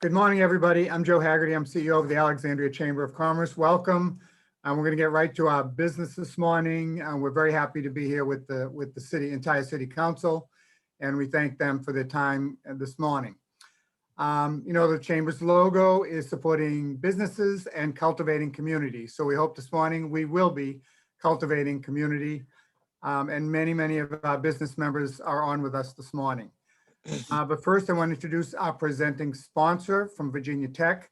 Good morning, everybody. I'm Joe Haggerty. I'm CEO of the Alexandria Chamber of Commerce. Welcome. We're going to get right to our business this morning. We're very happy to be here with the entire city council, and we thank them for their time this morning. The Chamber's logo is supporting businesses and cultivating community. So we hope this morning we will be cultivating community, and many of our business members are on with us this morning. But first, I want to introduce our presenting sponsor from Virginia Tech.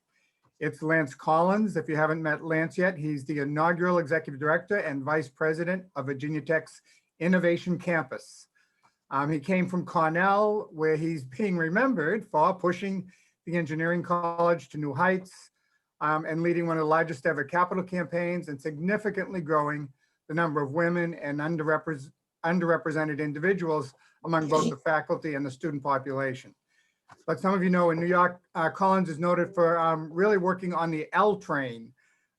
It's Lance Collins. If you haven't met Lance yet, he's the inaugural executive director and vice president of Virginia Tech's Innovation Campus. He came from Cornell, where he's being remembered for pushing the engineering college to new heights and leading one of the largest ever capital campaigns and significantly growing the number of women and underrepresented individuals among both the faculty and the student population. But some of you know in New York, Collins is noted for really working on the L train.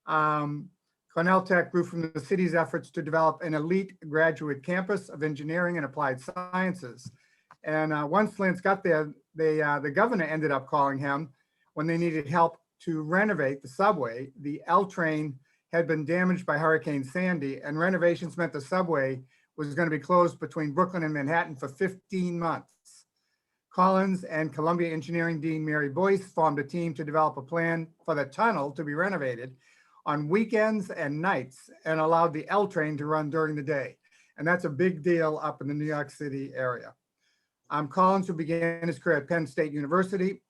Cornell Tech grew from the city's efforts to develop an elite graduate campus of engineering and applied sciences. And once Lance got there, the governor ended up calling him when they needed help to renovate the subway. The L train had been damaged by Hurricane Sandy, and renovations meant the subway was going to be closed between Brooklyn and Manhattan for 15 months. Collins and Columbia Engineering Dean Mary Boyce formed a team to develop a plan for the tunnel to be renovated on weekends and nights and allowed the L train to run during the day. And that's a big deal up in the New York City area. Collins, who began his career at Penn State University,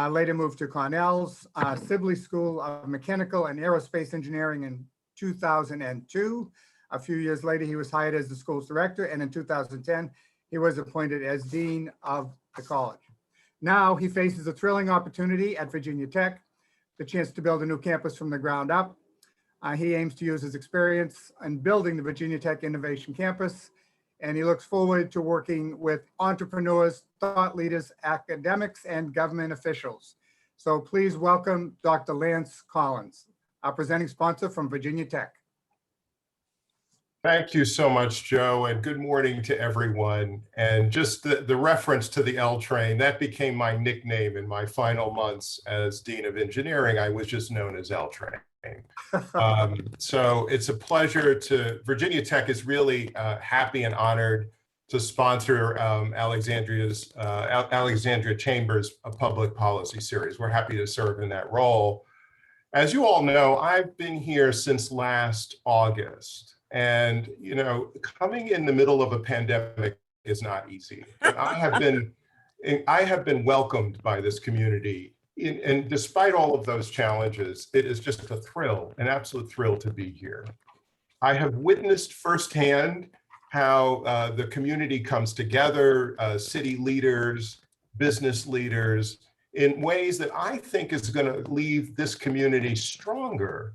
later moved to Cornell's Sibley School of Mechanical and Aerospace Engineering in 2002. A few years later, he was hired as the school's director, and in 2010, he was appointed as dean of the college. Now he faces a thrilling opportunity at Virginia Tech, the chance to build a new campus from the ground up. He aims to use his experience in building the Virginia Tech Innovation Campus, and he looks forward to working with entrepreneurs, thought leaders, academics, and government officials. So please welcome Dr. Lance Collins, our presenting sponsor from Virginia Tech. Thank you so much, Joe, and good morning to everyone. And just the reference to the L train, that became my nickname in my final months as Dean of Engineering. I was just known as L train. So it's a pleasure Virginia Tech is really happy and honored to sponsor Alexandria Chambers Public Policy Series. We're happy to serve in that role. As you all know, I've been here since last August. And, coming in the middle of a pandemic is not easy. I have been welcomed by this community. And despite all of those challenges, it is just a thrill, an absolute thrill to be here. I have witnessed firsthand how the community comes together, city leaders, business leaders, in ways that I think is going to leave this community stronger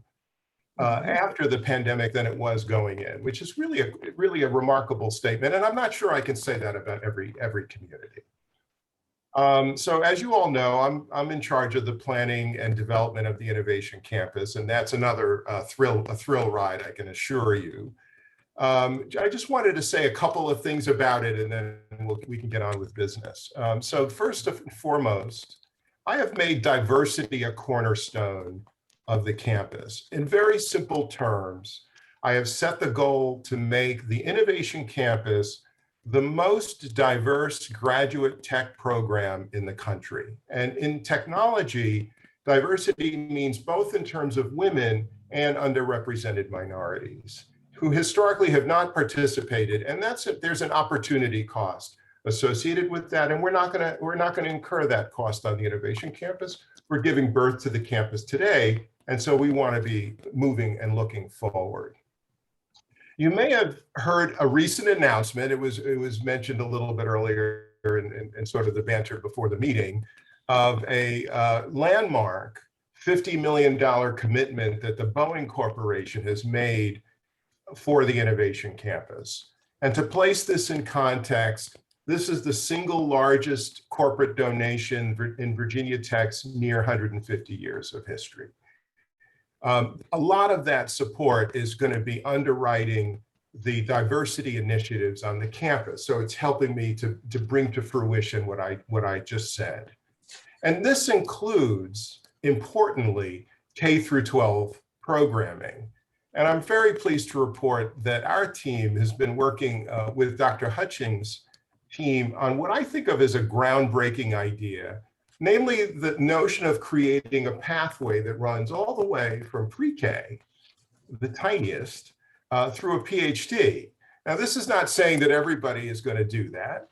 after the pandemic than it was going in, which is really a remarkable statement. And I'm not sure I can say that about every community. So as you all know, I'm in charge of the planning and development of the Innovation Campus, and that's another thrill ride, I can assure you. I just wanted to say a couple of things about it, and then we can get on with business. So first and foremost, I have made diversity a cornerstone of the campus. In very simple terms, I have set the goal to make the Innovation Campus the most diverse graduate tech program in the country. And in technology, diversity means both in terms of women and underrepresented minorities who historically have not participated. And there's an opportunity cost associated with that. And we're not gonna incur that cost on the Innovation Campus. We're giving birth to the campus today. And so we want to be moving and looking forward. You may have heard a recent announcement. It was mentioned a little bit earlier in sort of the banter before the meeting of a landmark $50 million commitment that the Boeing Corporation has made for the Innovation Campus. And to place this in context, this is the single largest corporate donation in Virginia Tech's near 150 years of history. A lot of that support is going to be underwriting the diversity initiatives on the campus. So it's helping me to bring to fruition what I just said. And this includes, importantly, K through 12 programming. And I'm very pleased to report that our team has been working with Dr. Hutchings' team on what I think of as a groundbreaking idea, namely the notion of creating a pathway that runs all the way from pre-K, the tiniest, through a PhD. Now, this is not saying that everybody is going to do that,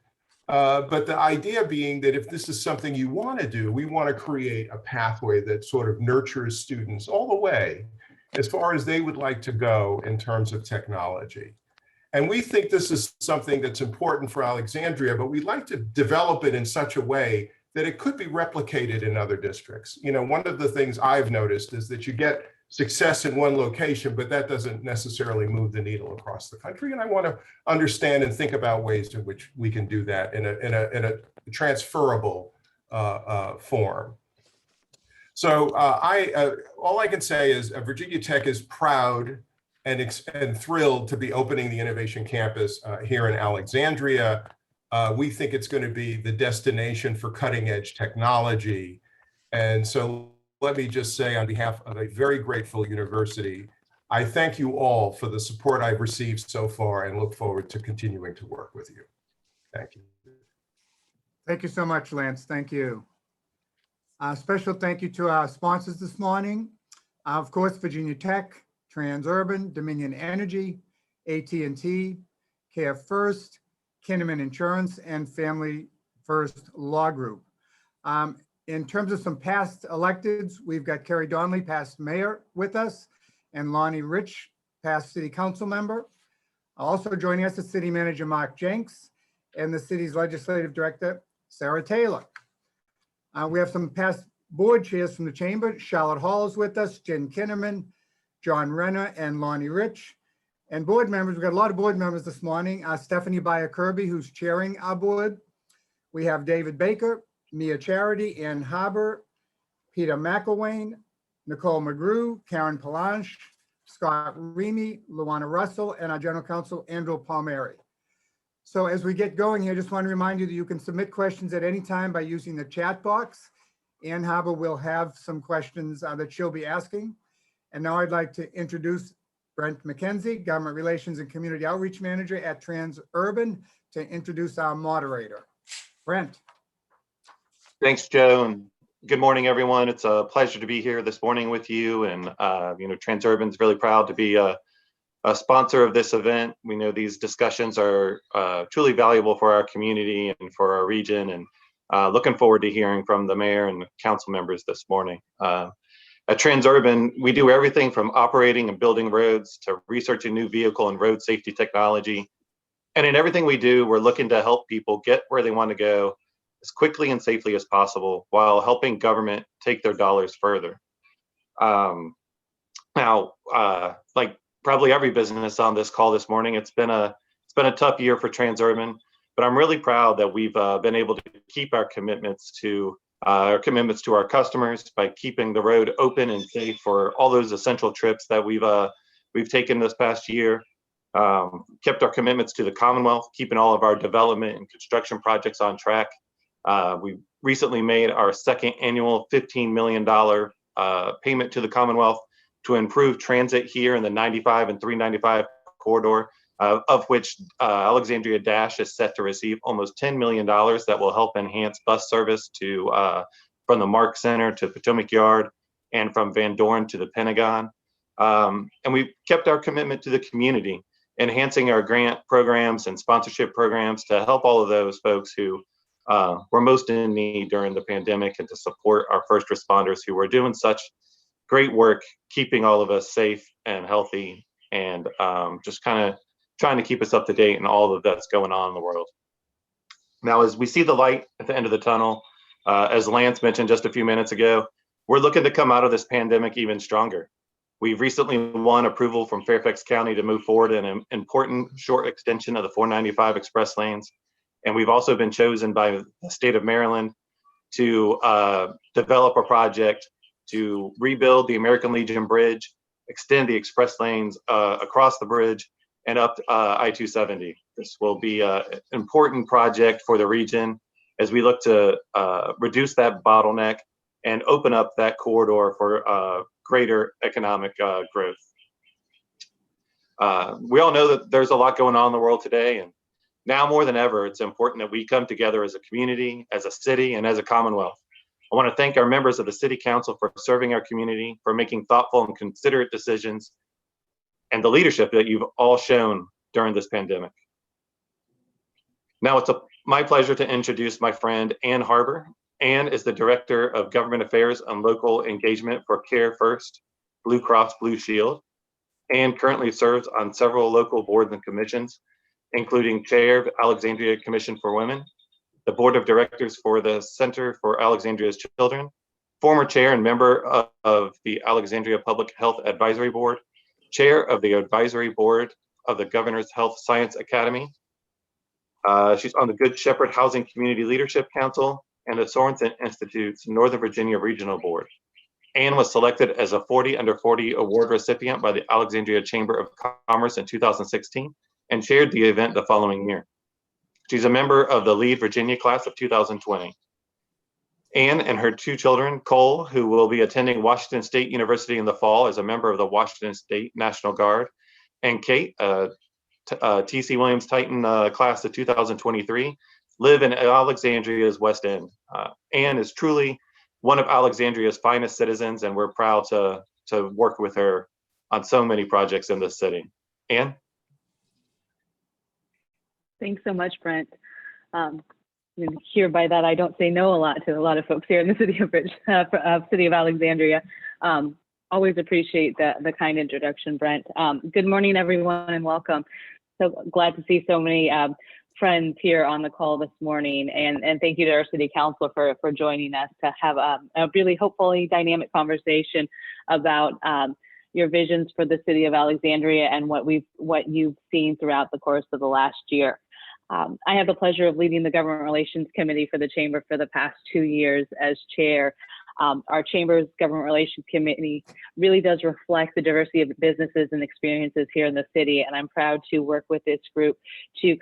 but the idea being that if this is something you want to do, we want to create a pathway that sort of nurtures students all the way as far as they would like to go in terms of technology. And we think this is something that's important for Alexandria, but we'd like to develop it in such a way that it could be replicated in other districts. You know, one of the things I've noticed is that you get success in one location, but that doesn't necessarily move the needle across the country. And I want to understand and think about ways in which we can do that in a transferable form. So all I can say is Virginia Tech is proud and thrilled to be opening the Innovation Campus here in Alexandria. We think it's going to be the destination for cutting edge technology. And so let me just say on behalf of a very grateful university, I thank you all for the support I've received so far and look forward to continuing to work with you. Thank you. Thank you so much, Lance. Thank you. Special thank you to our sponsors this morning. Of course, Virginia Tech, Transurban, Dominion Energy, AT&T, Care First, Kinnaman Insurance, and Family First Law Group. In terms of some past electeds, we've got Kerry Donnelly, past mayor, with us, and Lonnie Rich, past city council member. Also joining us is city manager Mark Jenks and the city's legislative director, Sarah Taylor. We have some past board chairs from the chamber. Charlotte Hall is with us, Jen Kinnaman, John Renner, and Lonnie Rich. And board members, we've got a lot of board members this morning. Stephanie Byer Kirby, who's chairing our board. We have David Baker, Mia Charity, Ann Harbour, Peter McElwain, Nicole McGrew, Karen Palanche, Scott Remy, Luana Russell, and our general counsel, Andrew Palmieri. So as we get going here, just want to remind you that you can submit questions at any time by using the chat box. Ann Harbour will have some questions that she'll be asking. And now I'd like to introduce Brent McKenzie, Government Relations and Community Outreach Manager at Transurban, to introduce our moderator. Brent. Thanks, Joe, and good morning, everyone. It's a pleasure to be here this morning with you. And Transurban's really proud to be a sponsor of this event. We know these discussions are truly valuable for our community and for our region, and looking forward to hearing from the mayor and council members this morning. At Transurban, we do everything from operating and building roads to researching new vehicle and road safety technology. And in everything we do, we're looking to help people get where they want to go as quickly and safely as possible while helping government take their dollars further. Like probably every business on this call this morning, it's been a tough year for Transurban, but I'm really proud that we've been able to keep our commitments to our customers by keeping the road open and safe for all those essential trips that we've taken this past year. Kept our commitments to the Commonwealth, keeping all of our development and construction projects on track. We recently made our second annual $15 million payment to the Commonwealth to improve transit here in the 95 and 395 corridor, of which Alexandria Dash is set to receive almost $10 million that will help enhance bus service from the Mark Center to Potomac Yard and from Van Dorn to the Pentagon. And we've kept our commitment to the community, enhancing our grant programs and sponsorship programs to help all of those folks who were most in need during the pandemic, and to support our first responders who were doing such great work, keeping all of us safe and healthy, and just kind of trying to keep us up to date in all of that's going on in the world. Now, as we see the light at the end of the tunnel, as Lance mentioned just a few minutes ago, we're looking to come out of this pandemic even stronger. We've recently won approval from Fairfax County to move forward in an important short extension of the 495 express lanes. And we've also been chosen by the state of Maryland to develop a project to rebuild the American Legion Bridge, extend the express lanes across the bridge and up I-270. This will be an important project for the region as we look to reduce that bottleneck and open up that corridor for greater economic growth. We all know that there's a lot going on in the world today, and now more than ever, it's important that we come together as a community, as a city, and as a Commonwealth. I want to thank our members of the City Council for serving our community, for making thoughtful and considerate decisions, and the leadership that you've all shown during this pandemic. Now it's my pleasure to introduce my friend Ann Harbor. Ann is the Director of Government Affairs and Local Engagement for Care First, Blue Cross Blue Shield. Ann currently serves on several local boards and commissions, including Chair of Alexandria Commission for Women, the Board of Directors for the Center for Alexandria's Children, former Chair and member of the Alexandria Public Health Advisory Board, Chair of the Advisory Board of the Governor's Health Science Academy. She's on the Good Shepherd Housing Community Leadership Council and the Sorensen Institute's Northern Virginia Regional Board. Ann was selected as a 40 Under 40 award recipient by the Alexandria Chamber of Commerce in 2016 and chaired the event the following year. She's a member of the Lead Virginia class of 2020. Ann and her two children, Cole, who will be attending Washington State University in the fall as a member of the Washington State National Guard, and Kate, T.C. Williams Titan class of 2023, live in Alexandria's West End. Ann is truly one of Alexandria's finest citizens, and we're proud to work with her on so many projects in this city. Ann? Thanks so much, Brent. Here by that, I don't say no a lot to a lot of folks here in the city of Alexandria. Always appreciate the kind introduction, Brent. Good morning, everyone, and welcome. So glad to see so many friends here on the call this morning, and thank you to our city council for joining us to have a really hopefully dynamic conversation about your visions for the city of Alexandria and what you've seen throughout the course of the last year. I have the pleasure of leading the Government Relations Committee for the Chamber for the past 2 years as chair. Our Chamber's Government Relations Committee really does reflect the diversity of businesses and experiences here in the city, and I'm proud to work with this group to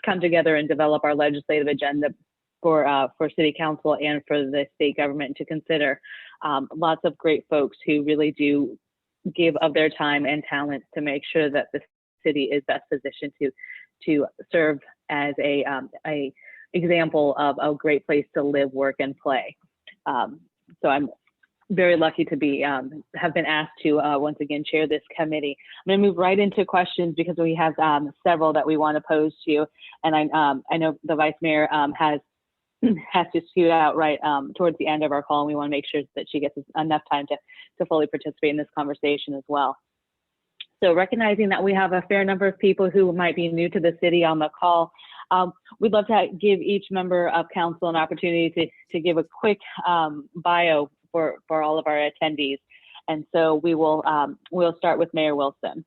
come together and develop our legislative agenda for City Council and for the state government to consider. Lots of great folks who really do give of their time and talents to make sure that the city is best positioned to serve as a example of a great place to live, work, and play. So I'm very lucky to be have been asked to once again chair this committee. I'm going to move right into questions because we have several that we want to pose to you, and I know the Vice Mayor has to scoot out right towards the end of our call, and we want to make sure that she gets enough time to fully participate in this conversation as well. So recognizing that we have a fair number of people who might be new to the city on the call, we'd love to give each member of council an opportunity to give a quick bio for all of our attendees. And so we'll start with Mayor Wilson.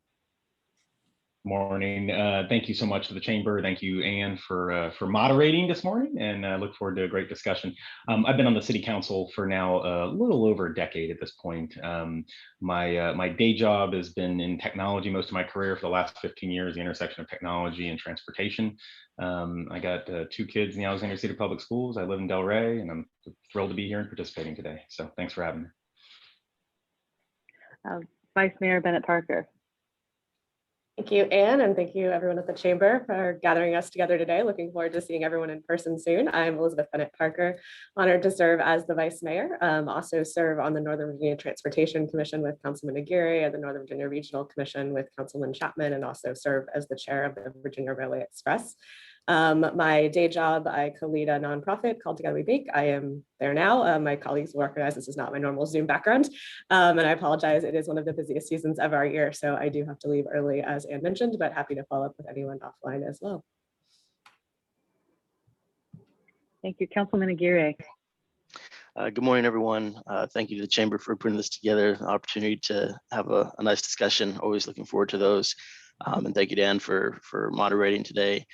Morning. Thank you so much to the Chamber. Thank you, Ann, for moderating this morning, and I look forward to a great discussion. I've been on the City Council for now a little over a decade at this point. My day job has been in technology most of my career for the last 15 years, the intersection of technology and transportation. I got 2 kids in the Alexandria City Public Schools. I live in Delray, and I'm thrilled to be here and participating today. So thanks for having me. Vice Mayor Bennett Parker. Thank you, Ann, and thank you everyone at the Chamber for gathering us together today. Looking forward to seeing everyone in person soon. I'm Elizabeth Bennett Parker, honored to serve as the Vice Mayor. Also serve on the Northern Virginia Transportation Commission with Councilman Aguirre, and the Northern Virginia Regional Commission with Councilman Chapman, and also serve as the chair of the Virginia Railway Express. My day job, I co-lead a nonprofit called Together We Bake. I am there now. My colleagues will recognize this is not my normal Zoom background. And I apologize, it is one of the busiest seasons of our year, so I do have to leave early, as Ann mentioned, but happy to follow up with anyone offline as well. Thank you, Councilman Aguirre. Good morning, everyone. Thank you to the Chamber for putting this together, an opportunity to have a nice discussion. Always looking forward to those. And thank you, Dan, for moderating today.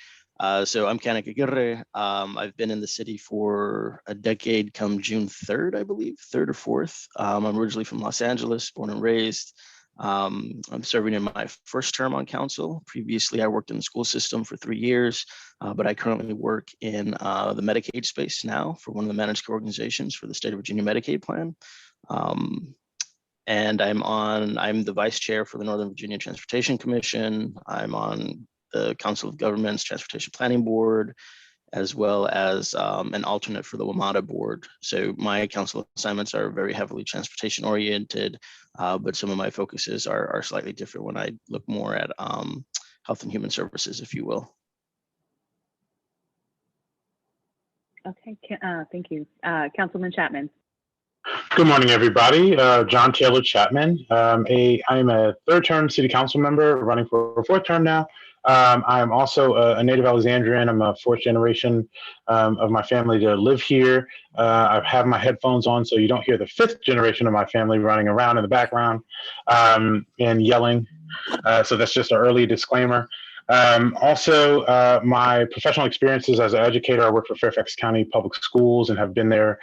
So I'm Kanik Aguirre. I've been in the city for a decade come June 3rd, I believe, 3rd or 4th. I'm originally from Los Angeles, born and raised. I'm serving in my first term on council. Previously, I worked in the school system for 3 years, but I currently work in the Medicaid space now for one of the managed care organizations for the state of Virginia Medicaid plan. And I'm the vice chair for the Northern Virginia Transportation Commission. I'm on the Council of Governments Transportation Planning Board, as well as an alternate for the WMATA board. So my council assignments are very heavily transportation oriented, but some of my focuses are slightly different when I look more at health and human services, if you will. Okay, thank you. Councilman Chapman. Good morning, everybody. John Taylor Chapman. I'm a third-term city council member running for a fourth term now. I'm also a native Alexandrian. I'm a fourth generation of my family to live here. I have my headphones on so you don't hear the fifth generation of my family running around in the background and yelling. So that's just an early disclaimer. Also, my professional experiences as an educator, I work for Fairfax County Public Schools and have been there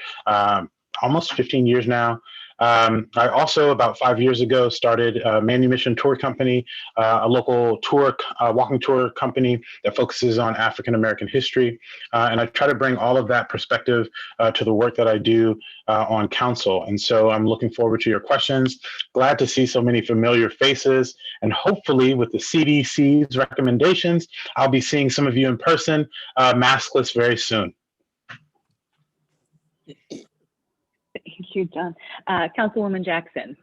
almost 15 years now. I also, about 5 years ago, started a Manumission Tour Company, a local tour, walking tour company that focuses on African American history. And I try to bring all of that perspective to the work that I do on council. And so I'm looking forward to your questions. Glad to see so many familiar faces. And hopefully with the CDC's recommendations, I'll be seeing some of you in person, maskless very soon. Thank you, John. Councilwoman Jackson.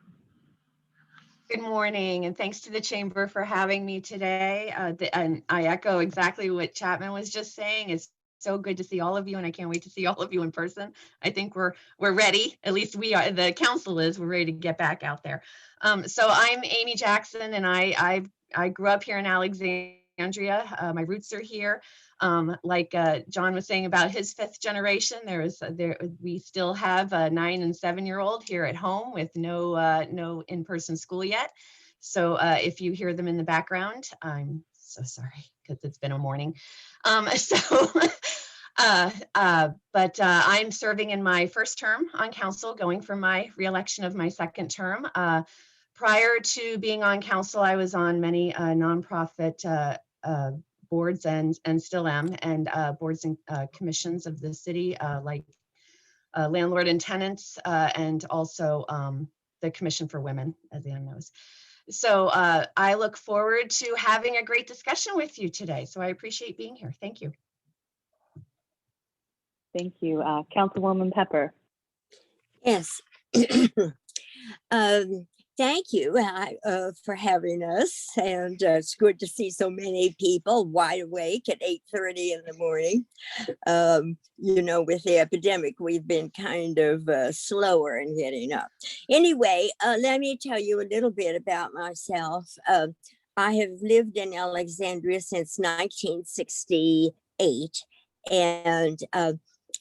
Good morning, and thanks to the chamber for having me today. And I echo exactly what Chapman was just saying. It's so good to see all of you, and I can't wait to see all of you in person. I think we're ready. At least we are. The council is. We're ready to get back out there. So I'm Amy Jackson, and I grew up here in Alexandria. My roots are here. Like John was saying about his fifth generation, we still have a 9 and 7-year-old here at home with no in-person school yet. So if you hear them in the background, I'm so sorry because it's been a morning. But I'm serving in my first term on council, going for my reelection of my second term. Prior to being on council, I was on many nonprofit boards and still am, and boards and commissions of the city, like landlord and tenants, and also the Commission for Women, as Ann knows. So I look forward to having a great discussion with you today. So I appreciate being here. Thank you. Thank you. Councilwoman Pepper. Yes. Thank you for having us, and it's good to see so many people wide awake at 8:30 in the morning. You know, with the epidemic, we've been kind of slower in getting up. Anyway, let me tell you a little bit about myself. I have lived in Alexandria since 1968, and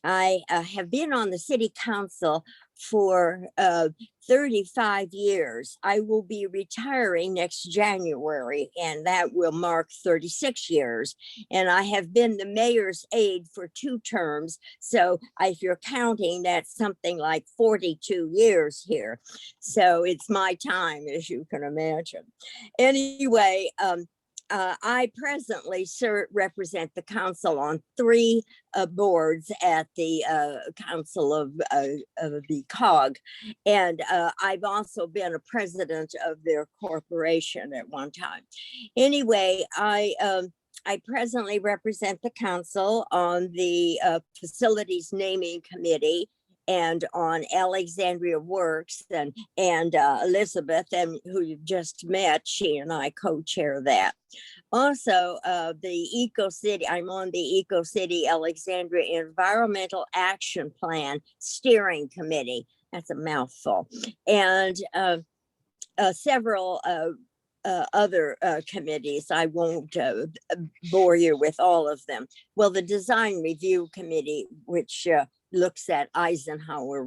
I have been on the city council for 35 years. I will be retiring next January, and that will mark 36 years. And I have been the mayor's aide for 2 terms. So if you're counting, that's something like 42 years here. So it's my time, as you can imagine. Anyway, I presently represent the council on 3 boards at the Council of the COG. And I've also been a president of their corporation at one time. Anyway, I presently represent the council on the Facilities Naming Committee and on Alexandria Works, and Elizabeth, and who you've just met, she and I co-chair that. Also, the Eco City, I'm on the Eco City Alexandria Environmental Action Plan Steering Committee. That's a mouthful. And several other committees. I won't bore you with all of them. Well, the Design Review Committee, which looks at Eisenhower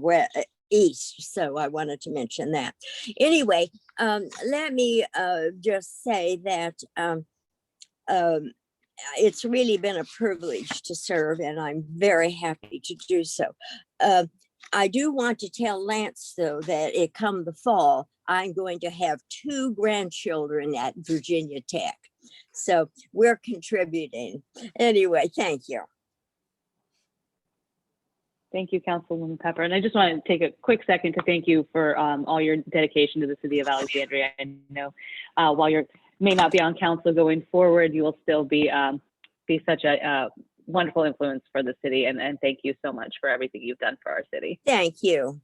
East. So I wanted to mention that. Anyway, let me just say that it's really been a privilege to serve, and I'm very happy to do so. I do want to tell Lance, though, that come the fall, I'm going to have 2 grandchildren at Virginia Tech. So we're contributing. Anyway, thank you. Thank you, Councilwoman Pepper. And I just want to take a quick second to thank you for all your dedication to the city of Alexandria. I know while you may not be on council going forward, you will still be such a wonderful influence for the city. And thank you so much for everything you've done for our city. Thank you.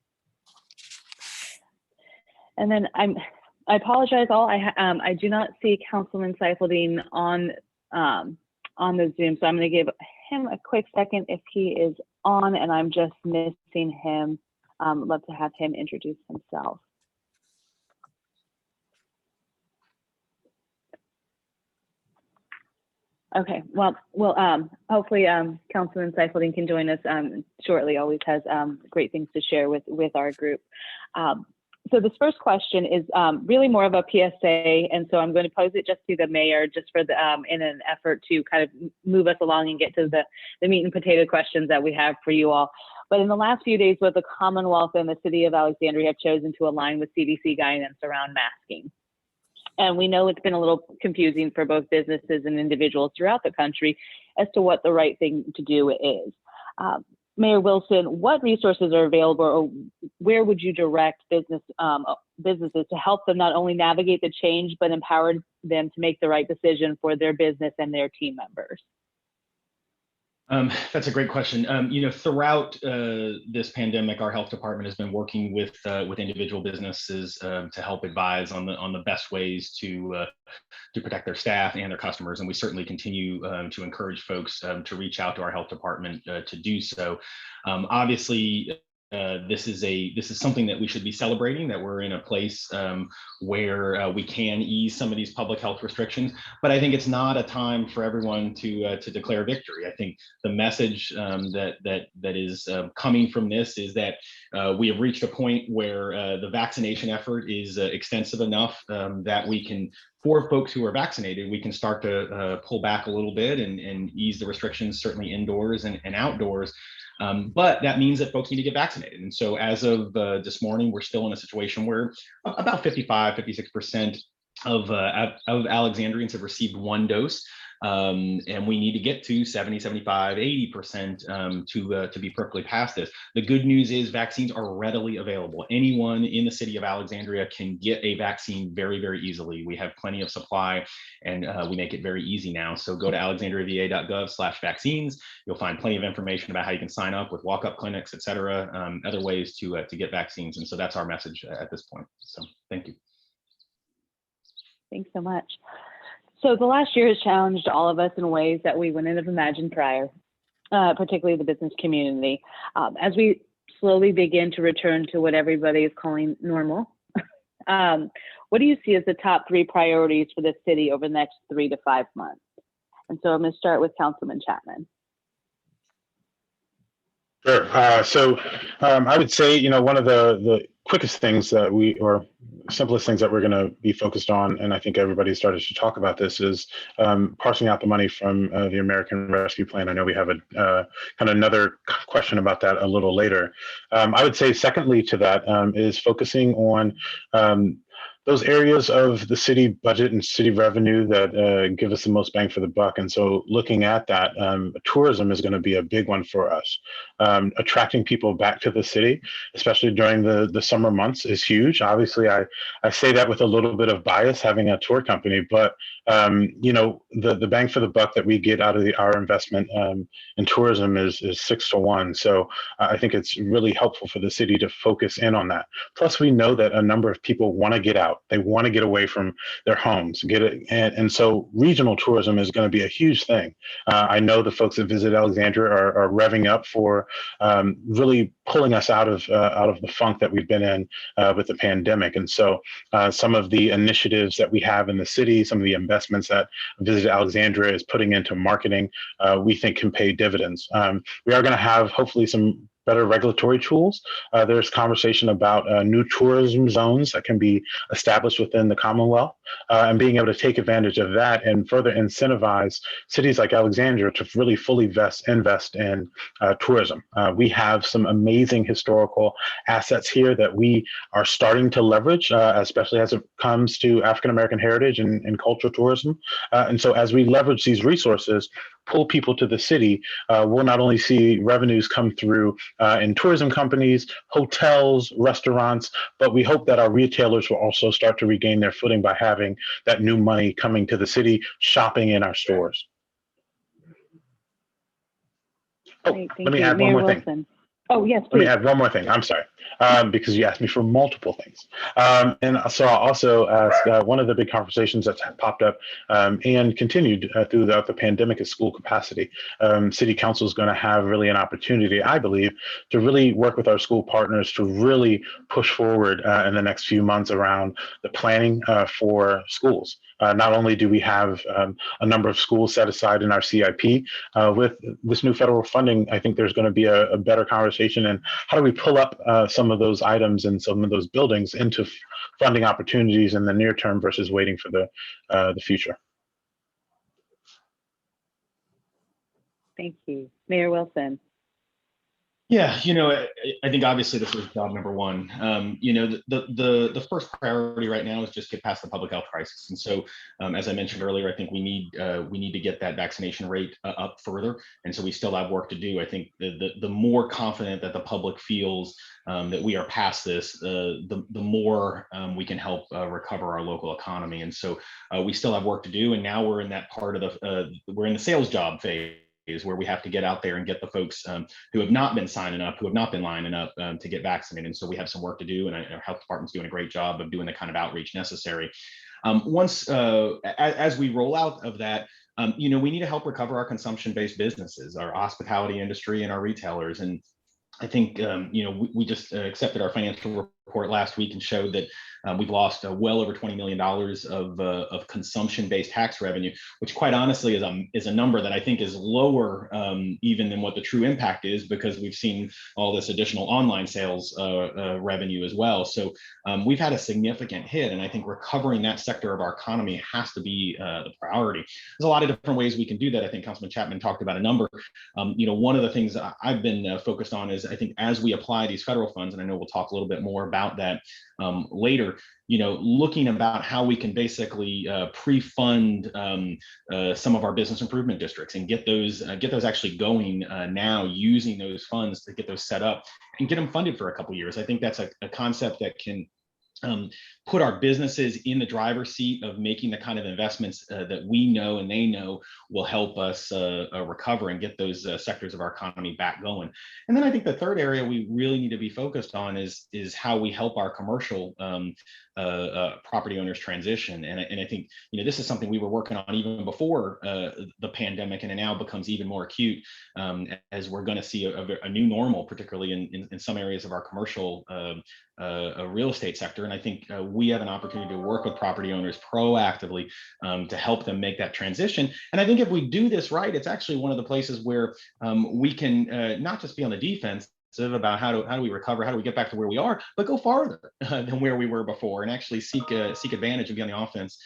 And then I apologize all. I do not see Councilman Seifeldine on the Zoom, so I'm going to give him a quick second if he is on, and I'm just missing him. Love to have him introduce himself. Okay, well, hopefully Councilman Seifeldine can join us shortly. Always has great things to share with our group. So this first question is really more of a PSA, and so I'm going to pose it just to the mayor, just for the in an effort to kind of move us along and get to the meat and potato questions that we have for you all. But in the last few days, both the Commonwealth and the city of Alexandria have chosen to align with CDC guidance around masking. And we know it's been a little confusing for both businesses and individuals throughout the country as to what the right thing to do is. Mayor Wilson, what resources are available, or where would you direct businesses to help them not only navigate the change, but empower them to make the right decision for their business and their team members? That's a great question. Throughout this pandemic, our health department has been working with individual businesses to help advise on the best ways to protect their staff and their customers, and we certainly continue to encourage folks to reach out to our health department to do so. Obviously, this is something that we should be celebrating, that we're in a place where we can ease some of these public health restrictions, but I think it's not a time for everyone to declare victory. I think the message that is coming from this is that we have reached a point where the vaccination effort is extensive enough that we can, for folks who are vaccinated, we can start to pull back a little bit and ease the restrictions, certainly indoors and outdoors. But that means that folks need to get vaccinated. And so as of this morning, we're still in a situation where about 55, 56% of Alexandrians have received 1 dose. And we need to get to 70, 75, 80% to be perfectly past this. The good news is vaccines are readily available. Anyone in the city of Alexandria can get a vaccine very, very easily. We have plenty of supply, and we make it very easy now. So go to alexandriava.gov/vaccines. You'll find plenty of information about how you can sign up with walk-up clinics, et cetera, other ways to get vaccines. And so that's our message at this point. So thank you. Thanks so much. So the last year has challenged all of us in ways that we wouldn't have imagined prior, particularly the business community. As we slowly begin to return to what everybody is calling normal, what do you see as the top 3 priorities for the city over the next 3 to 5 months? And so I'm going to start with Councilman Chapman. Sure. I would say, one of the quickest things that or simplest things that we're going to be focused on, and I think everybody started to talk about this, is parsing out the money from the American Rescue Plan. I know we have a kind of another question about that a little later. I would say secondly to that is focusing on those areas of the city budget and city revenue that give us the most bang for the buck. And so looking at that, tourism is going to be a big one for us. Attracting people back to the city, especially during the summer months, is huge. Obviously, I say that with a little bit of bias, having a tour company, but the bang for the buck that we get out of our investment in tourism is 6 to 1. So I think it's really helpful for the city to focus in on that. Plus, we know that a number of people want to get out. They want to get away from their homes, and so regional tourism is going to be a huge thing. I know the folks that visit Alexandria are revving up for really pulling us out of the funk that we've been in with the pandemic. And so some of the initiatives that we have in the city, some of the investments that Visit Alexandria is putting into marketing, we think can pay dividends. We are going to have hopefully some better regulatory tools. There's conversation about new tourism zones that can be established within the Commonwealth. and being able to take advantage of that and further incentivize cities like Alexandria to really fully invest in tourism. We have some amazing historical assets here that we are starting to leverage, especially as it comes to African American heritage and cultural tourism. And so as we leverage these resources, pull people to the city, we'll not only see revenues come through in tourism companies, hotels, restaurants, but we hope that our retailers will also start to regain their footing by having that new money coming to the city, shopping in our stores. Oh, Great, thank let me you. add one Mayor more thing. Wilson. Oh, yes, Let me please. add one more thing. I'm sorry, because you asked me for multiple things. And so I'll also ask, one of the big conversations that's popped up and continued throughout the pandemic is school capacity. City Council is going to have really an opportunity, I believe, to really work with our school partners to really push forward in the next few months around the planning for schools. Not only do we have a number of schools set aside in our CIP, with this new federal funding, I think there's going to be a better conversation. And how do we pull up some of those items and some of those buildings into funding opportunities in the near term versus waiting for the future? Thank you. Mayor Wilson. Yeah, I think obviously this is job number one. The first priority right now is just get past the public health crisis. And so, as I mentioned earlier, I think we need to get that vaccination rate up further. And so we still have work to do. I think the more confident that the public feels that we are past this, the more we can help recover our local economy. And so we still have work to do. And now we're in that part of we're in the sales job phase, where we have to get out there and get the folks who have not been signing up, who have not been lining up to get vaccinated. And so we have some work to do, and our health department's doing a great job of doing the kind of outreach necessary. As we roll out of that, we need to help recover our consumption-based businesses, our hospitality industry and our retailers. And I think, we just accepted our financial report last week and showed that we've lost well over $20 million of consumption-based tax revenue, which quite honestly is a number that I think is lower even than what the true impact is, because we've seen all this additional online sales revenue as well. So we've had a significant hit, and I think recovering that sector of our economy has to be the priority. There's a lot of different ways we can do that. I think Councilman Chapman talked about a number. One of the things I've been focused on is, I think as we apply these federal funds, and I know we'll talk a little bit more about that later, looking about how we can basically pre-fund some of our business improvement districts and get those actually going now, using those funds to get those set up and get them funded for a couple of years. I think that's a concept that can put our businesses in the driver's seat of making the kind of investments that we know and they know will help us recover and get those sectors of our economy back going. And then I think the third area we really need to be focused on is how we help our commercial property owners transition. And I think this is something we were working on even before the pandemic, and it now becomes even more acute as we're going to see a new normal, particularly in some areas of our commercial real estate sector. And I think we have an opportunity to work with property owners proactively to help them make that transition. And I think if we do this right, it's actually one of the places where we can not just be on the defense about how do we recover, how do we get back to where we are, but go farther than where we were before and actually seek advantage and be on the offense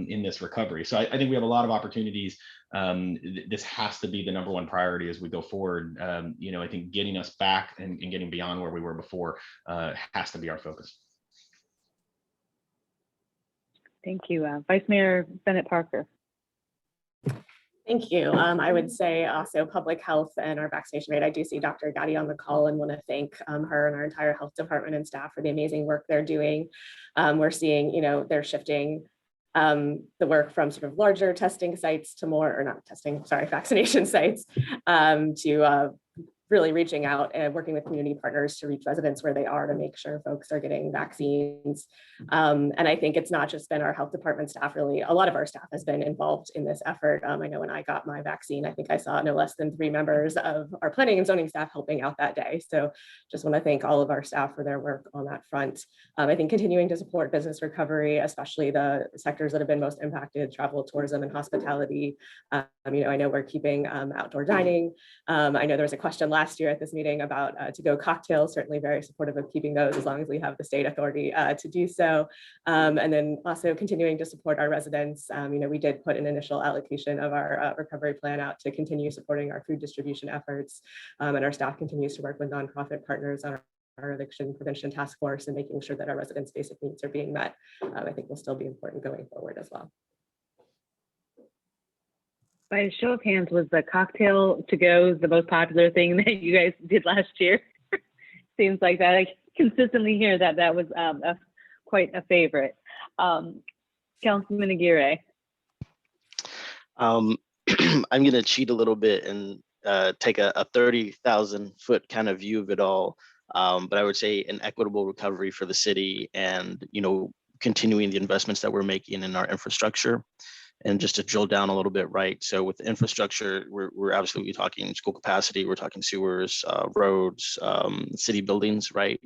in this recovery. So I think we have a lot of opportunities. This has to be the number one priority as we go forward. I think getting us back and getting beyond where we were before has to be our focus. Thank you. Vice Mayor Bennett Parker. Thank you. I would say also public health and our vaccination rate. I do see Dr. Gatti on the call and want to thank her and our entire health department and staff for the amazing work they're doing. We're seeing, they're shifting the work from sort of larger testing sites to more, or not testing, sorry, vaccination sites, to really reaching out and working with community partners to reach residents where they are to make sure folks are getting vaccines. And I think it's not just been our health department staff, really, a lot of our staff has been involved in this effort. I know when I got my vaccine, I think I saw no less than 3 members of our planning and zoning staff helping out that day. So just want to thank all of our staff for their work on that front. I think continuing to support business recovery, especially the sectors that have been most impacted, travel, tourism, and hospitality. I know we're keeping outdoor dining. I know there was a question last last year at this meeting about to-go cocktails, certainly very supportive of keeping those as long as we have the state authority to do so. And then also continuing to support our residents. We did put an initial allocation of our recovery plan out to continue supporting our food distribution efforts. And our staff continues to work with nonprofit partners on our addiction prevention task force and making sure that our residents' basic needs are being met. I think will still be important going forward as well. By a show of hands, was the cocktail to go the most popular thing that you guys did last year? Seems like that. I consistently hear that that was quite a favorite. Councilman Aguirre. I'm going to cheat a little bit and take a 30,000 foot kind of view of it all. But I would say an equitable recovery for the city and, continuing the investments that we're making in our infrastructure. And just to drill down a little bit, right? So with the infrastructure, we're absolutely talking school capacity, we're talking sewers, roads, city buildings, right?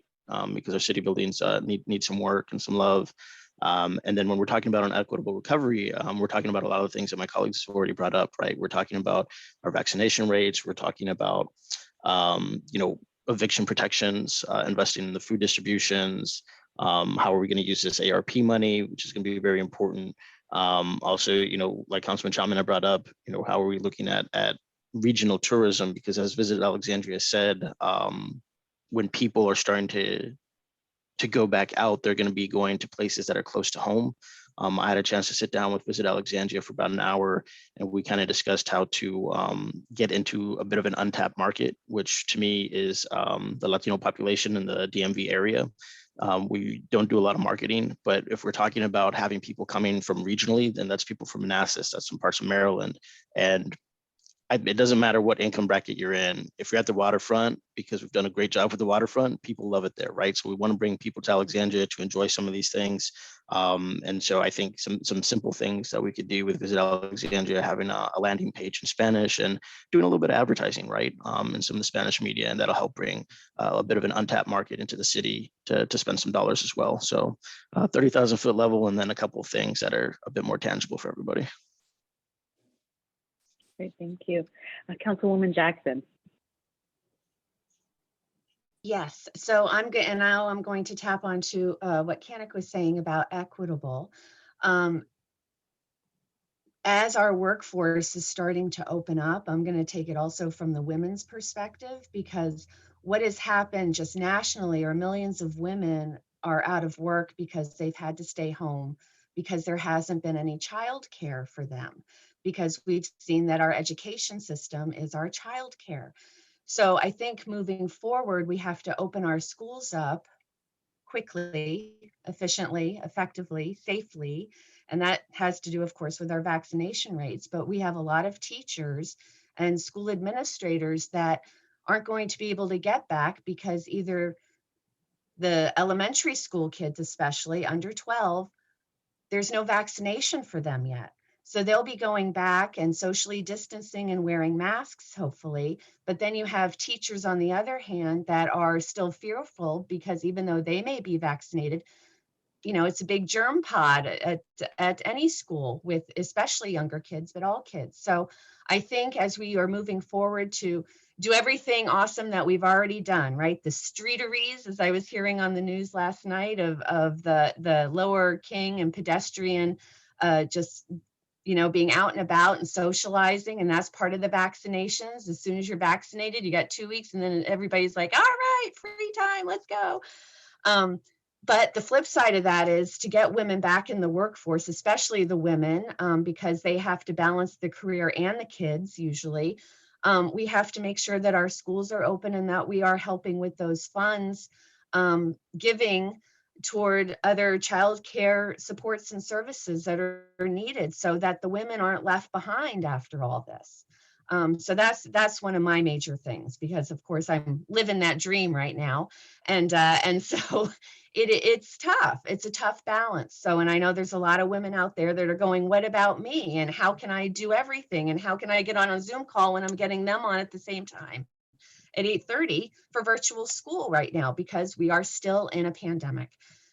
Because our city buildings need some work and some love. And then when we're talking about an equitable recovery, we're talking about a lot of things that my colleagues have already brought up, right? We're talking about our vaccination rates, we're talking about, eviction protections, investing in the food distributions, how are we going to use this ARP money, which is going to be very important. Also, like Councilman Chapman had brought up, how are we looking at regional tourism? Because as Visit Alexandria said, when people are starting to go back out, they're going to be going to places that are close to home. I had a chance to sit down with Visit Alexandria for about an hour, and we kind of discussed how to get into a bit of an untapped market, which to me is the Latino population in the DMV area. We don't do a lot of marketing, but if we're talking about having people coming from regionally, then that's people from Manassas, that's some parts of Maryland. And it doesn't matter what income bracket you're in. If you're at the waterfront, because we've done a great job with the waterfront, people love it there, right? So we want to bring people to Alexandria to enjoy some of these things. And so I think some simple things that we could do with Visit Alexandria, having a landing page in Spanish and doing a little bit of advertising, right? And some of the Spanish media, and that'll help bring a bit of an untapped market into the city to spend some dollars as well. So 30,000 foot level, and then a couple of things that are a bit more tangible for everybody. Great, thank you. Councilwoman Jackson. Yes, so I'm good, and now I'm going to tap onto what Kanik was saying about equitable. As our workforce is starting to open up, I'm going to take it also from the women's perspective, because what has happened just nationally are millions of women are out of work because they've had to stay home because there hasn't been any childcare for them, because we've seen that our education system is our childcare. So I think moving forward, we have to open our schools up quickly, efficiently, effectively, safely. And that has to do, of course, with our vaccination rates. But we have a lot of teachers and school administrators that aren't going to be able to get back because either the elementary school kids, especially under 12, there's no vaccination for them yet. So they'll be going back and socially distancing and wearing masks, hopefully. But then you have teachers, on the other hand, that are still fearful because even though they may be vaccinated, it's a big germ pod at any school with especially younger kids, but all kids. So I think as we are moving forward to do everything awesome that we've already done, right? The streeteries, as I was hearing on the news last night of the Lower King and pedestrian, just being out and about and socializing, and that's part of the vaccinations. As soon as you're vaccinated, you got 2 weeks, and then everybody's like, all right, free time, let's go. But the flip side of that is to get women back in the workforce, especially the women, because they have to balance the career and the kids usually. We have to make sure that our schools are open and that we are helping with those funds, giving toward other child care supports and services that are needed so that the women aren't left behind after all this. So that's one of my major things, because of course I'm living that dream right now. And so it's tough. It's a tough balance. So, and I know there's a lot of women out there that are going, what about me? And how can I do everything? And how can I get on a Zoom call when I'm getting them on at the same time at 8:30 for virtual school right now, because we are still in a pandemic.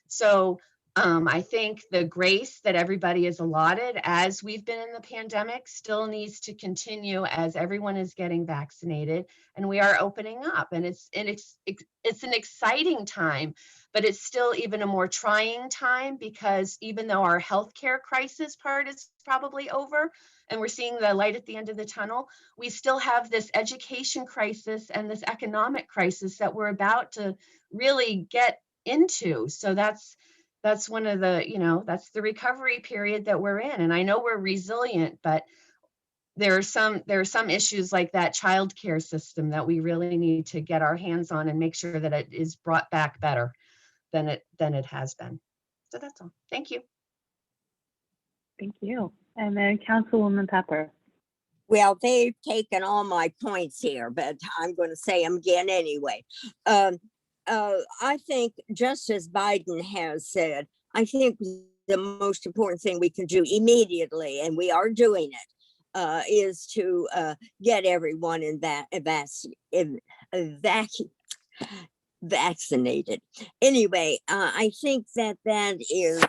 So I think the grace that everybody is allotted as we've been in the pandemic still needs to continue as everyone is getting vaccinated and we are opening up. And it's an exciting time, but it's still even a more trying time because even though our healthcare crisis part is probably over and we're seeing the light at the end of the tunnel, we still have this education crisis and this economic crisis that we're about to really get into. So that's one of the, that's the recovery period that we're in. And I know we're resilient, but there are some issues like that childcare system that we really need to get our hands on and make sure that it is brought back better than it has been. So that's all. Thank you. Thank you. And then Councilwoman Pepper. Well, they've taken all my points here, but I'm going to say them again anyway. I think, just as Biden has said, I think the most important thing we can do immediately, and we are doing it, is to get everyone vaccinated. Anyway, I think that is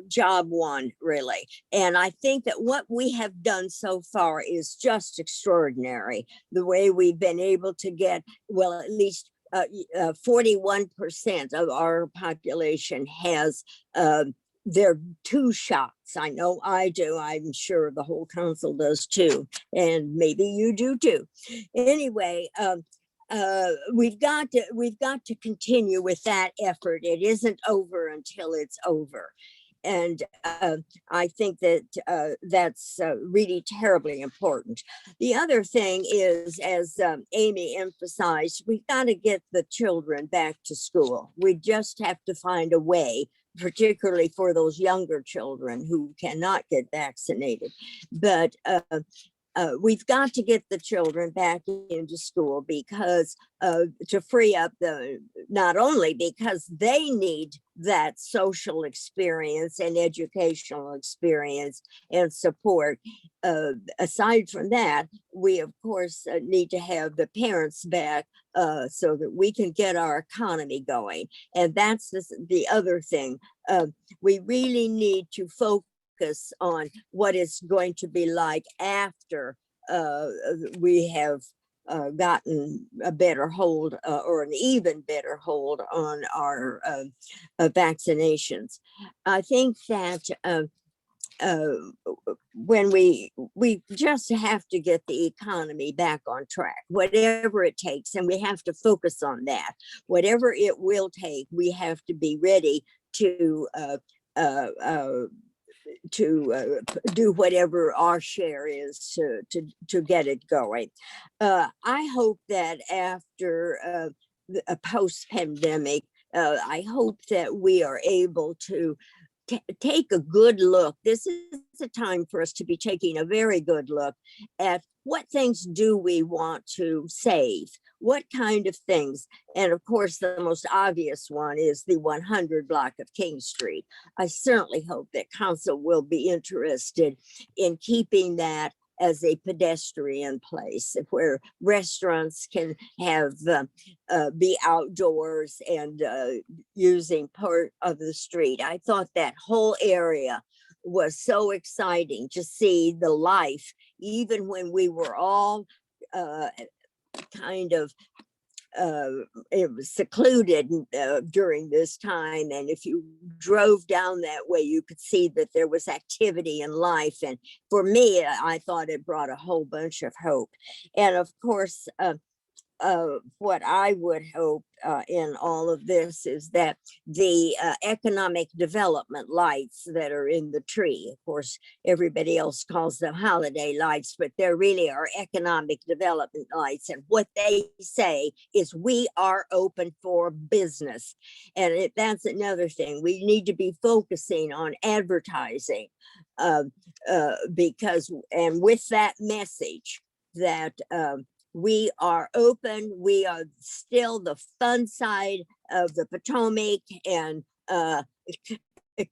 job one, really. And I think that what we have done so far is just extraordinary. The way we've been able to get, well, at least 41% of our population has their 2 shots. I know I do. I'm sure the whole council does too. And maybe you do too. Anyway, we've got to continue with that effort. It isn't over until it's over. And I think that that's really terribly important. The other thing is, as Amy emphasized, we've got to get the children back to school. We just have to find a way, particularly for those younger children who cannot get vaccinated. But we've got to get the children back into school because to free up not only because they need that social experience and educational experience and support. Aside from that, we of course need to have the parents back so that we can get our economy going. And that's the other thing. We really need to focus on what it's going to be like after we have gotten a better hold or an even better hold on our vaccinations. I think that when we just have to get the economy back on track, whatever it takes, and we have to focus on that. Whatever it will take, we have to be ready to do whatever our share is to get it going. I hope that after a post-pandemic, I hope that we are able to take a good look. This is a time for us to be taking a very good look at what things do we want to save, what kind of things. And of course, the most obvious one is the 100 block of King Street. I certainly hope that council will be interested in keeping that as a pedestrian place where restaurants can have be outdoors and using part of the street. I thought that whole area was so exciting to see the life, even when we were all kind of it was secluded during this time. And if you drove down that way, you could see that there was activity and life. And for me, I thought it brought a whole bunch of hope. And of course, what I would hope in all of this is that the economic development lights that are in the tree, of course, everybody else calls them holiday lights, but there really are economic development lights. And what they say is we are open for business. And that's another thing. We need to be focusing on advertising because, and with that message that we are open. We are still the fun side of the Potomac, and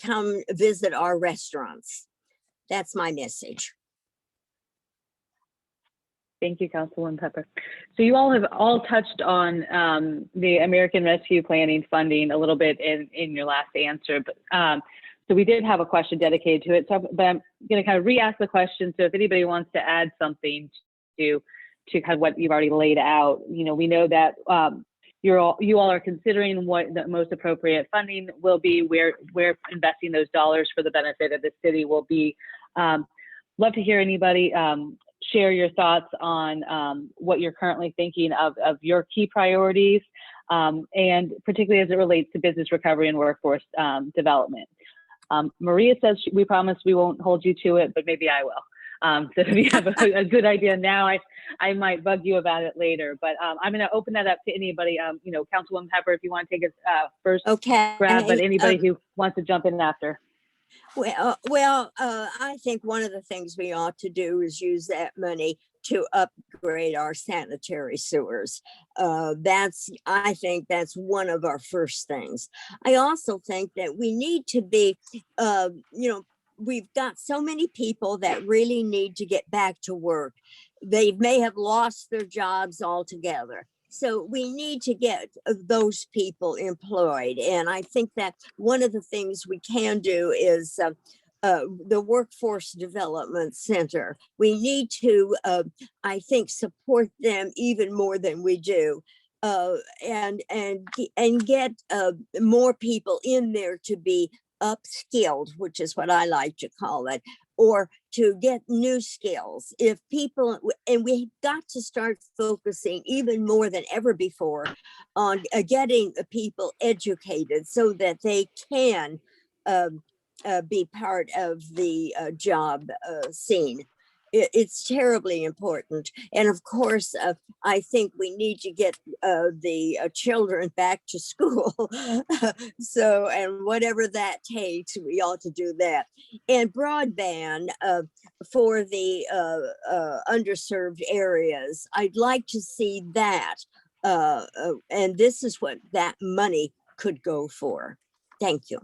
come visit our restaurants. That's my message. Thank you, Councilwoman Pepper. So you all have touched on the American Rescue Planning funding a little bit in your last answer, but so we did have a question dedicated to it. So, but I'm going to kind of re-ask the question. So if anybody wants to add something to kind of what you've already laid out, you know, we know that you all are considering what the most appropriate funding will be, where investing those dollars for the benefit of the city will be. Love to hear anybody share your thoughts on what you're currently thinking of your key priorities, and particularly as it relates to business recovery and workforce development. Maria says we promise we won't hold you to it, but maybe I will. So if you have a good idea now, I might bug you about it later. But I'm going to open that up to anybody. You know, Councilwoman Pepper, if you want to take a first grab, but anybody who wants to jump in after. Well, I think one of the things we ought to do is use that money to upgrade our sanitary sewers. I think that's one of our first things. I also think that we need to be, you know, we've got so many people that really need to get back to work. They may have lost their jobs altogether. So we need to get those people employed. And I think that one of the things we can do is the Workforce Development Center. We need to, I think, support them even more than we do, and get more people in there to be upskilled, which is what I like to call it, or to get new skills. If people, and we've got to start focusing even more than ever before on getting people educated so that they can be part of the job scene. It's terribly important. And of course, I think we need to get the children back to school. So, and whatever that takes, we ought to do that. And broadband for the underserved areas, I'd like to see that. And this is what that money could go for. Thank you.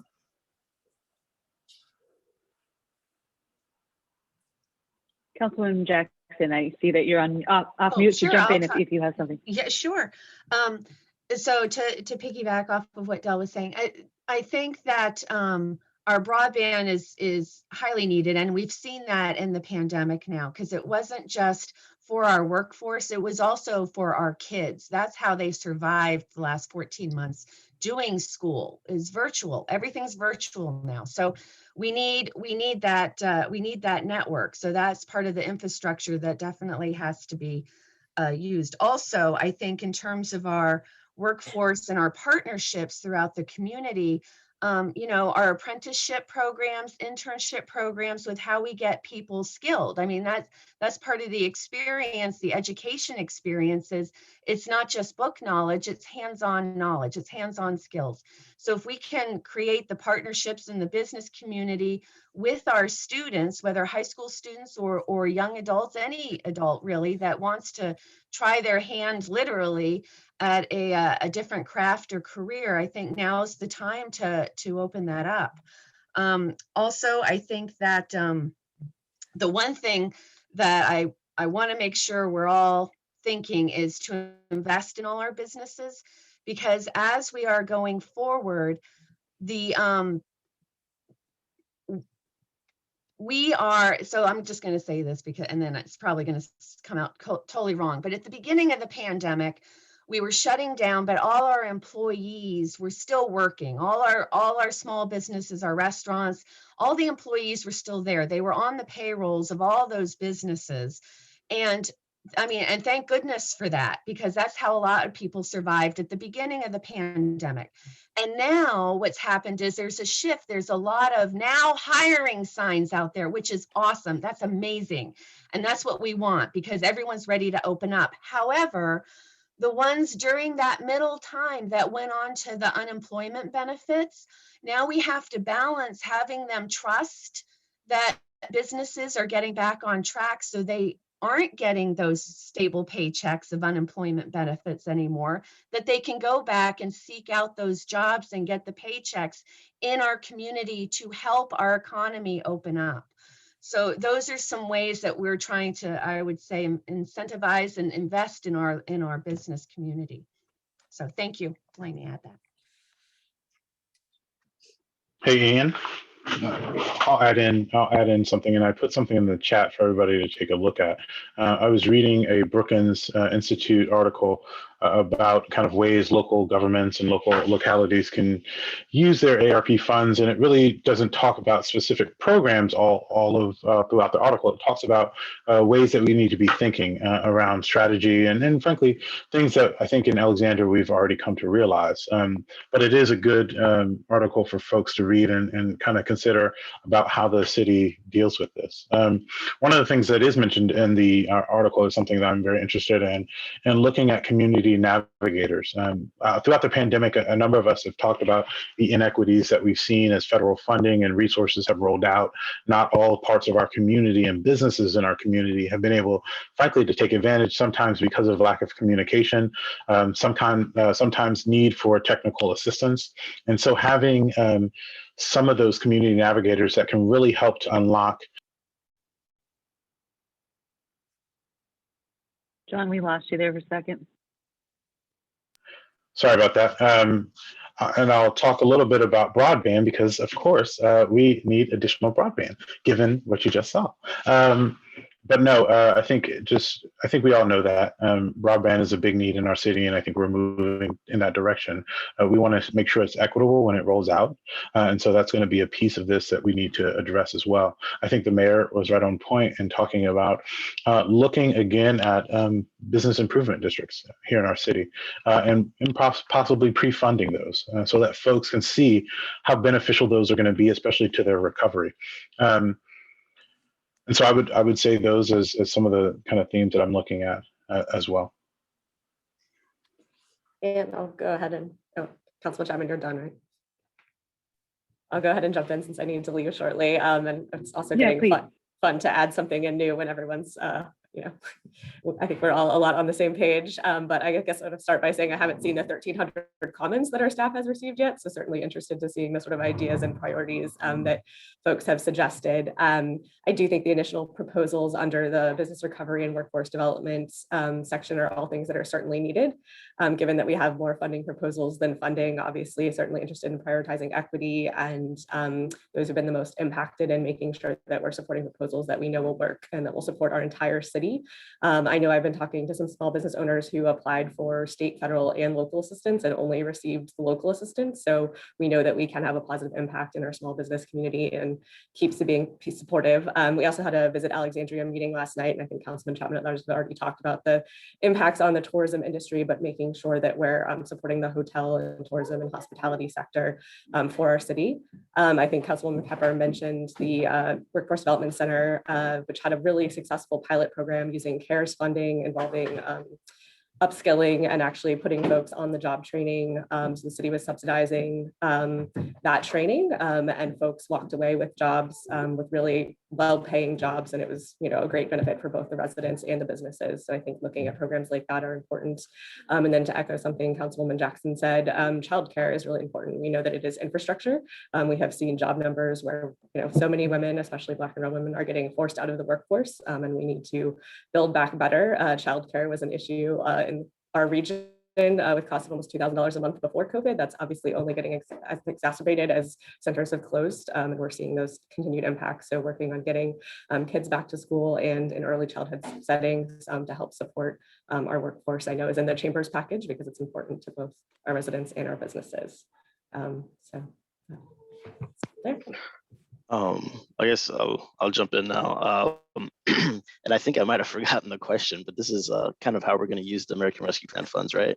Councilwoman Jackson, I see that you're on off mute. Sure, So jump in if you have something. Yeah, sure. So to piggyback off of what Del was saying, I think that our broadband is highly needed, and we've seen that in the pandemic now, because it wasn't just for our workforce, it was also for our kids. That's how they survived the last 14 months. Doing school is virtual. Everything's virtual now. So we need that network. So that's part of the infrastructure that definitely has to be used. Also, I think in terms of our workforce and our partnerships throughout the community, you know, our apprenticeship programs, internship programs, with how we get people skilled. I mean, that's part of the experience, the education experiences. It's not just book knowledge, it's hands-on knowledge, it's hands-on skills. So if we can create the partnerships in the business community with our students, whether high school students or young adults, any adult really that wants to try their hand literally at a different craft or career, I think now's the time to open that up. Also, I think that the one thing that I want to make sure we're all thinking is to invest in all our businesses, because as we are going forward, the we are, so I'm just going to say this because, and then it's probably going to come out totally wrong, but at the beginning of the pandemic, we were shutting down, but all our employees were still working. All our small businesses, our restaurants, all the employees were still there. They were on the payrolls of all those businesses. And I mean, and thank goodness for that, because that's how a lot of people survived at the beginning of the pandemic. And now what's happened is there's a shift. There's a lot of now hiring signs out there, which is awesome. That's amazing. And that's what we want, because everyone's ready to open up. However, the ones during that middle time that went on to the unemployment benefits, now we have to balance having them trust that businesses are getting back on track, so they aren't getting those stable paychecks of unemployment benefits anymore, that they can go back and seek out those jobs and get the paychecks in our community to help our economy open up. So those are some ways that we're trying to, I would say, incentivize and invest in our business community. So thank you. Let me add that. Hey, Ian. I'll add in something, and I put something in the chat for everybody to take a look at. I was reading a Brookings Institute article about kind of ways local governments and local localities can use their ARP funds, and it really doesn't talk about specific programs all of throughout the article. It talks about ways that we need to be thinking around strategy and frankly things that I think in Alexandria we've already come to realize. But it is a good article for folks to read and kind of consider about how the city deals with this. One of the things that is mentioned in the article is something that I'm very interested in, and looking at community navigators. Throughout the pandemic, a number of us have talked about the inequities that we've seen as federal funding and resources have rolled out. Not all parts of our community and businesses in our community have been able, frankly, to take advantage, sometimes because of lack of communication, sometimes need for technical assistance. And so having some of those community navigators that can really help to unlock. John, we lost you there for a second. Sorry about that. And I'll talk a little bit about broadband because, of course, we need additional broadband, given what you just saw. But no, I think we all know that broadband is a big need in our city, and I think we're moving in that direction. We want to make sure it's equitable when it rolls out, and so that's going to be a piece of this that we need to address as well. I think the mayor was right on point in talking about looking again at business improvement districts here in our city, and possibly pre-funding those so that folks can see how beneficial those are going to be, especially to their recovery. And so I would say those as some of the kind of themes that I'm looking at as well. And I'll go ahead and, Councilman Chapman, you're done, right? I'll go ahead and jump in since I need to leave shortly. And it's also getting fun to add something in new when everyone's, I think we're all a lot on the same page. But I guess I would start by saying I haven't seen the 1,300 comments that our staff has received yet. So certainly interested to seeing the sort of ideas and priorities that folks have suggested. I do think the initial proposals under the business recovery and workforce development section are all things that are certainly needed. Given that we have more funding proposals than funding, obviously certainly interested in prioritizing equity and those have been the most impacted in making sure that we're supporting proposals that we know will work and that will support our entire city. I know I've been talking to some small business owners who applied for state, federal, and local assistance and only received the local assistance. So we know that we can have a positive impact in our small business community and keeps being supportive. We also had a Visit Alexandria meeting last night, and I think Councilman Chapman and others have already talked about the impacts on the tourism industry, but making sure that we're supporting the hotel and tourism and hospitality sector for our city. I think Councilwoman Pepper mentioned the Workforce Development Center, which had a really successful pilot program using CARES funding involving upskilling and actually putting folks on the job training. So the city was subsidizing that training and folks walked away with jobs, with really well-paying jobs. And it was, a great benefit for both the residents and the businesses. So I think looking at programs like that are important. And then to echo something Councilwoman Jackson said, childcare is really important. We know that it is infrastructure. We have seen job numbers where, so many women, especially Black and brown women, are getting forced out of the workforce, and we need to build back better. Childcare was an issue in our region with costs of almost $2,000 a month before COVID. That's obviously only getting exacerbated as centers have closed, and we're seeing those continued impacts. So working on getting kids back to school and in early childhood settings to help support our workforce, I know is in the Chamber's package because it's important to both our residents and our businesses. There. I guess I'll jump in now. And I think I might have forgotten the question, but this is kind of how we're going to use the American Rescue Plan funds, right?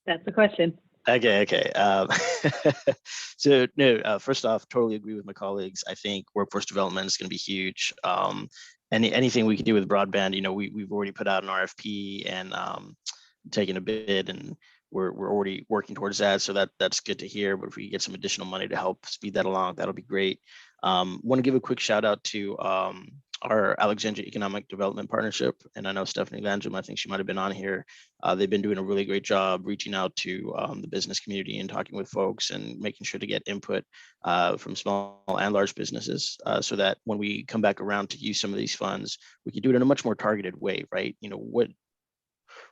That's the question. Okay. So no, first off, totally agree with my colleagues. I think workforce development is going to be huge. Anything we can do with broadband, we've already put out an RFP and taken a bid, and we're already working towards that. So that's good to hear. But if we get some additional money to help speed that along, that'll be great. Want to give a quick shout out to our Alexandria Economic Development Partnership. And I know Stephanie Landrum, I think she might have been on here. They've been doing a really great job reaching out to the business community and talking with folks and making sure to get input from small and large businesses so that when we come back around to use some of these funds, we can do it in a much more targeted way, right? You know,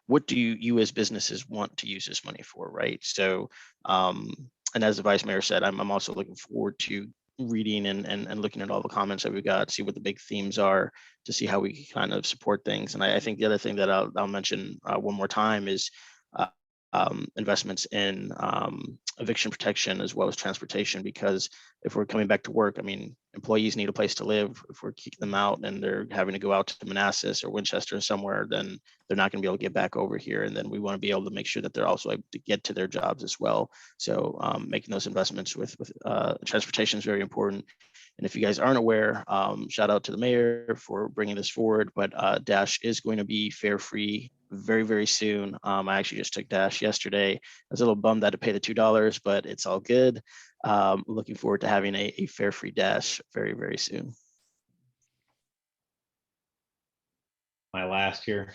what do you as businesses want to use this money for, right? So, and as the Vice Mayor said, I'm also looking forward to reading and looking at all the comments that we got, see what the big themes are, to see how we can kind of support things. And I think the other thing that I'll mention one more time is investments in eviction protection as well as transportation, because if we're coming back to work, I mean, employees need a place to live. If we're kicking them out and they're having to go out to Manassas or Winchester or somewhere, then they're not going to be able to get back over here. And then we want to be able to make sure that they're also able to get to their jobs as well. So making those investments with transportation is very important. And if you guys aren't aware, shout out to the mayor for bringing this forward, but Dash is going to be fare free very, very soon. I actually just took Dash yesterday. I was a little bummed I had to pay the $2, but it's all good. Looking forward to having a fare free Dash very, very soon. My last here.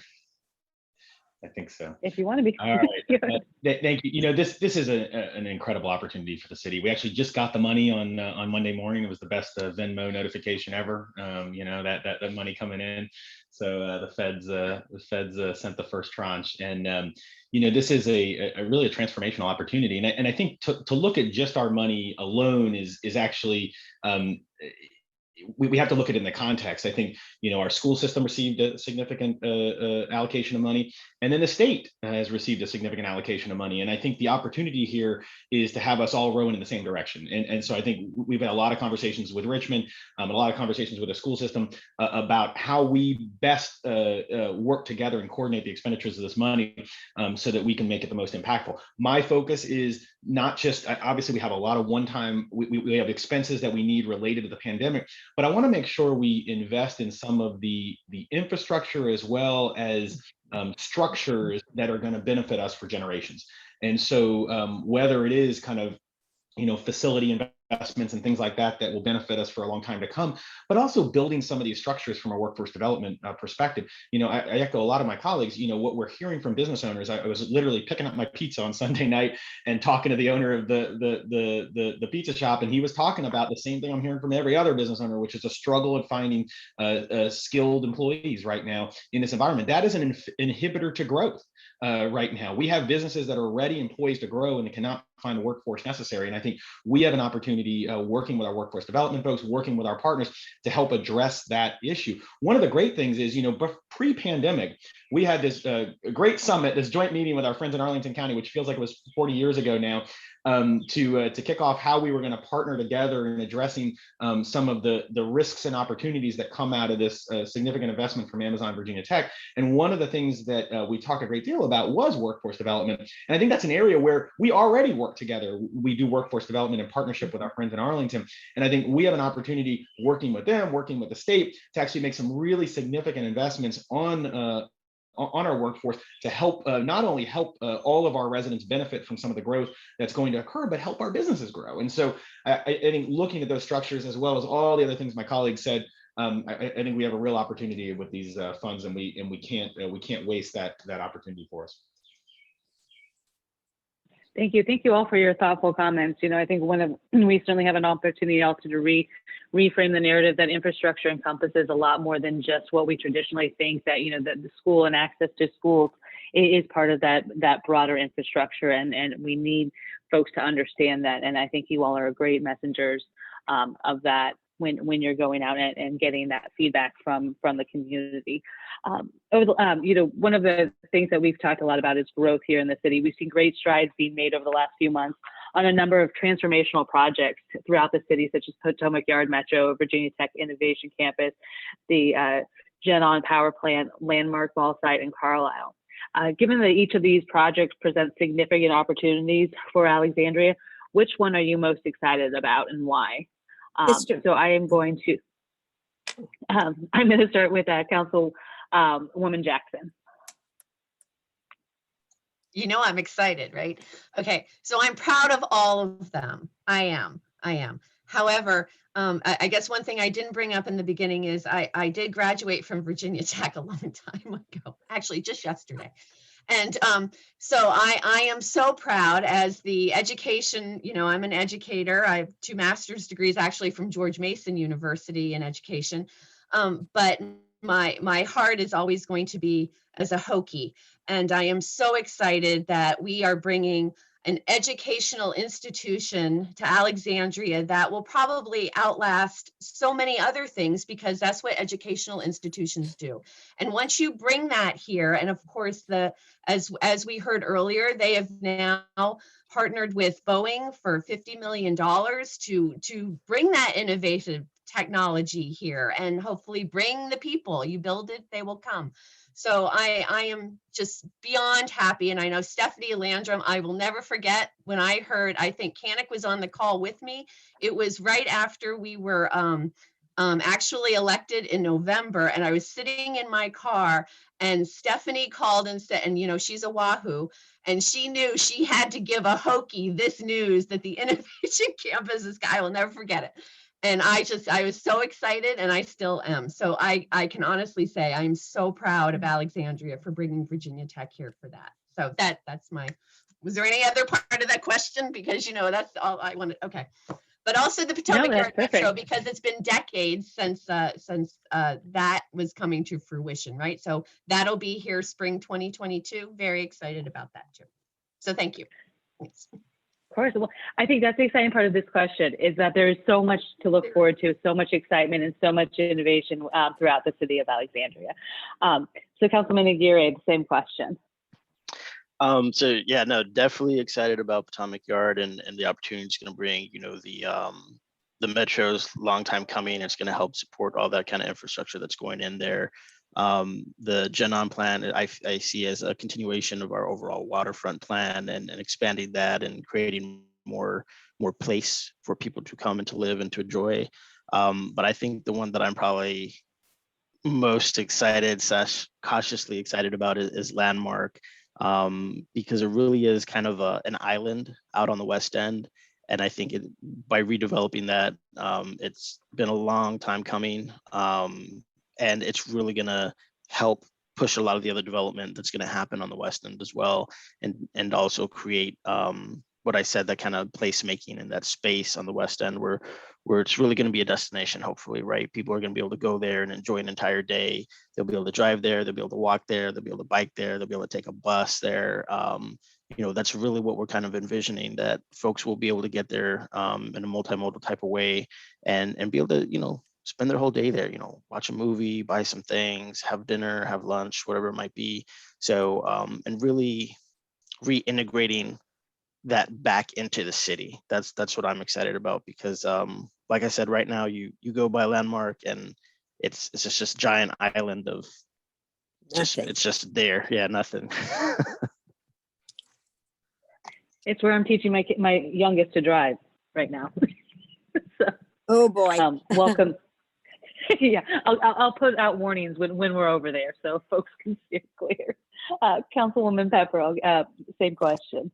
I think so. If you want to be. All right. Thank you. You know, this is an incredible opportunity for the city. We actually just got the money on Monday morning. It was the best Venmo notification ever. You know, that money coming in. So the feds sent the first tranche, and you know, this is a really a transformational opportunity. And I think to look at just our money alone is actually we have to look at it in the context. I think, you know, our school system received a significant allocation of money, and then the state has received a significant allocation of money. And I think the opportunity here is to have us all rowing in the same direction. And so I think we've had a lot of conversations with Richmond, a lot of conversations with the school system about how we best work together and coordinate the expenditures of this money so that we can make it the most impactful. My focus is not just, obviously we have a lot of one-time, we have expenses that we need related to the pandemic, but I want to make sure we invest in some of the infrastructure as well as structures that are going to benefit us for generations. And so whether it is kind of, you know, facility investments and things like that that will benefit us for a long time to come, but also building some of these structures from a workforce development perspective. You know, I echo a lot of my colleagues. You know, what we're hearing from business owners. I was literally picking up my pizza on Sunday night and talking to the owner of the pizza shop, and he was talking about the same thing I'm hearing from every other business owner, which is a struggle in finding skilled employees right now in this environment. That is an inhibitor to growth. Right now, we have businesses that are ready and poised to grow and cannot find the workforce necessary. And I think we have an opportunity working with our workforce development folks, working with our partners to help address that issue. One of the great things is, you know, pre-pandemic, we had this great summit, this joint meeting with our friends in Arlington County, which feels like it was 40 years ago now, to kick off how we were going to partner together in addressing some of the risks and opportunities that come out of this significant investment from Amazon Virginia Tech. And one of the things that we talked a great deal about was workforce development. And I think that's an area where we already work together. We do workforce development in partnership with our friends in Arlington. And I think we have an opportunity working with them, working with the state, to actually make some really significant investments on our workforce to help not only help all of our residents benefit from some of the growth that's going to occur, but help our businesses grow. And so I think looking at those structures, as well as all the other things my colleagues said, I think we have a real opportunity with these funds, and we can't waste that opportunity for us. Thank you. Thank you all for your thoughtful comments. You know, I think we certainly have an opportunity also to reframe the narrative that infrastructure encompasses a lot more than just what we traditionally think, that, you know, that the school and access to schools is part of that broader infrastructure. And we need folks to understand that. And I think you all are great messengers of that when you're going out and getting that feedback from the community. You know, one of the things that we've talked a lot about is growth here in the city. We've seen great strides being made over the last few months on a number of transformational projects throughout the city, such as Potomac Yard Metro, Virginia Tech Innovation Campus, the Gen-On Power Plant, Landmark Mall site in Carlisle. Given that each of these projects present significant opportunities for Alexandria, which one are you most excited about and why? So I am going to, I'm going to start with Councilwoman Jackson. You know, I'm excited, right? Okay, so I'm proud of all of them. I am. However, I guess one thing I didn't bring up in the beginning is I did graduate from Virginia Tech a long time ago, actually just yesterday. And so I am so proud as the education, I'm an educator. I have 2 master's degrees actually from George Mason University in education. But my heart is always going to be as a Hokie. And I am so excited that we are bringing an educational institution to Alexandria that will probably outlast so many other things, because that's what educational institutions do. And once you bring that here, and of course, as we heard earlier, they have now partnered with Boeing for $50 million to bring that innovative technology here and hopefully bring the people. You build it, they will come. So I am just beyond happy. And I know Stephanie Landrum, I will never forget when I heard, I think Kanik was on the call with me. It was right after we were actually elected in November, and I was sitting in my car and Stephanie called and said, and she's a Wahoo, and she knew she had to give a Hokie this news that the Innovation Campus is, I will never forget it. And I was so excited, and I still am. So I can honestly say I'm so proud of Alexandria for bringing Virginia Tech here for that. So that's was there any other part of that question? Because, that's all I wanted. Okay. But also the Potomac Yard Metro, because it's been decades since that was coming to fruition, right? So that'll be here spring 2022. Very excited about that too. So thank you. Thanks. Of course. Well, I think that's the exciting part of this question, is that there's so much to look forward to, so much excitement and so much innovation throughout the city of Alexandria. So Councilman Aguirre, the same question. So yeah, no, definitely excited about Potomac Yard and the opportunity it's going to bring. The metro's long time coming. It's going to help support all that kind of infrastructure that's going in there. The Gen On plan I see as a continuation of our overall waterfront plan and expanding that and creating more place for people to come and to live and to enjoy. But I think the one that I'm probably most excited / cautiously excited about is Landmark. Because it really is kind of an island out on the West End. And I think by redeveloping that, it's been a long time coming. And it's really going to help push a lot of the other development that's going to happen on the West End as well. And also create what I said, that kind of placemaking in that space on the West End where it's really going to be a destination, hopefully, right? People are going to be able to go there and enjoy an entire day. They'll be able to drive there, they'll be able to walk there, they'll be able to bike there, they'll be able to take a bus there. That's really what we're kind of envisioning, that folks will be able to get there in a multimodal type of way and be able to, spend their whole day there, watch a movie, buy some things, have dinner, have lunch, whatever it might be. So, and really reintegrating that back into the city. That's what I'm excited about, because like I said, right now you go by Landmark and it's just a giant island of it's just there. Yeah, nothing. It's where I'm teaching my youngest to drive right now. So, oh boy. Welcome. Yeah, I'll put out warnings when we're over there so folks can see it clear. Councilwoman Pepper, same question.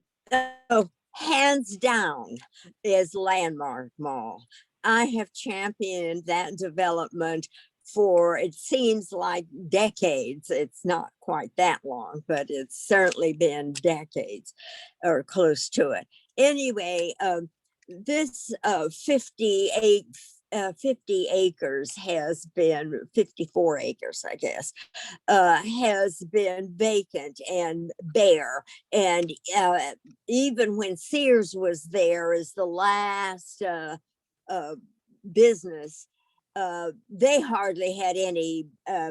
Oh, hands down is Landmark Mall. I have championed that development for, it seems like decades. It's not quite that long, but it's certainly been decades or close to it. Anyway, this 50 acres has been 54 acres, I guess, has been vacant and bare. And even when Sears was there as the last business, they hardly had any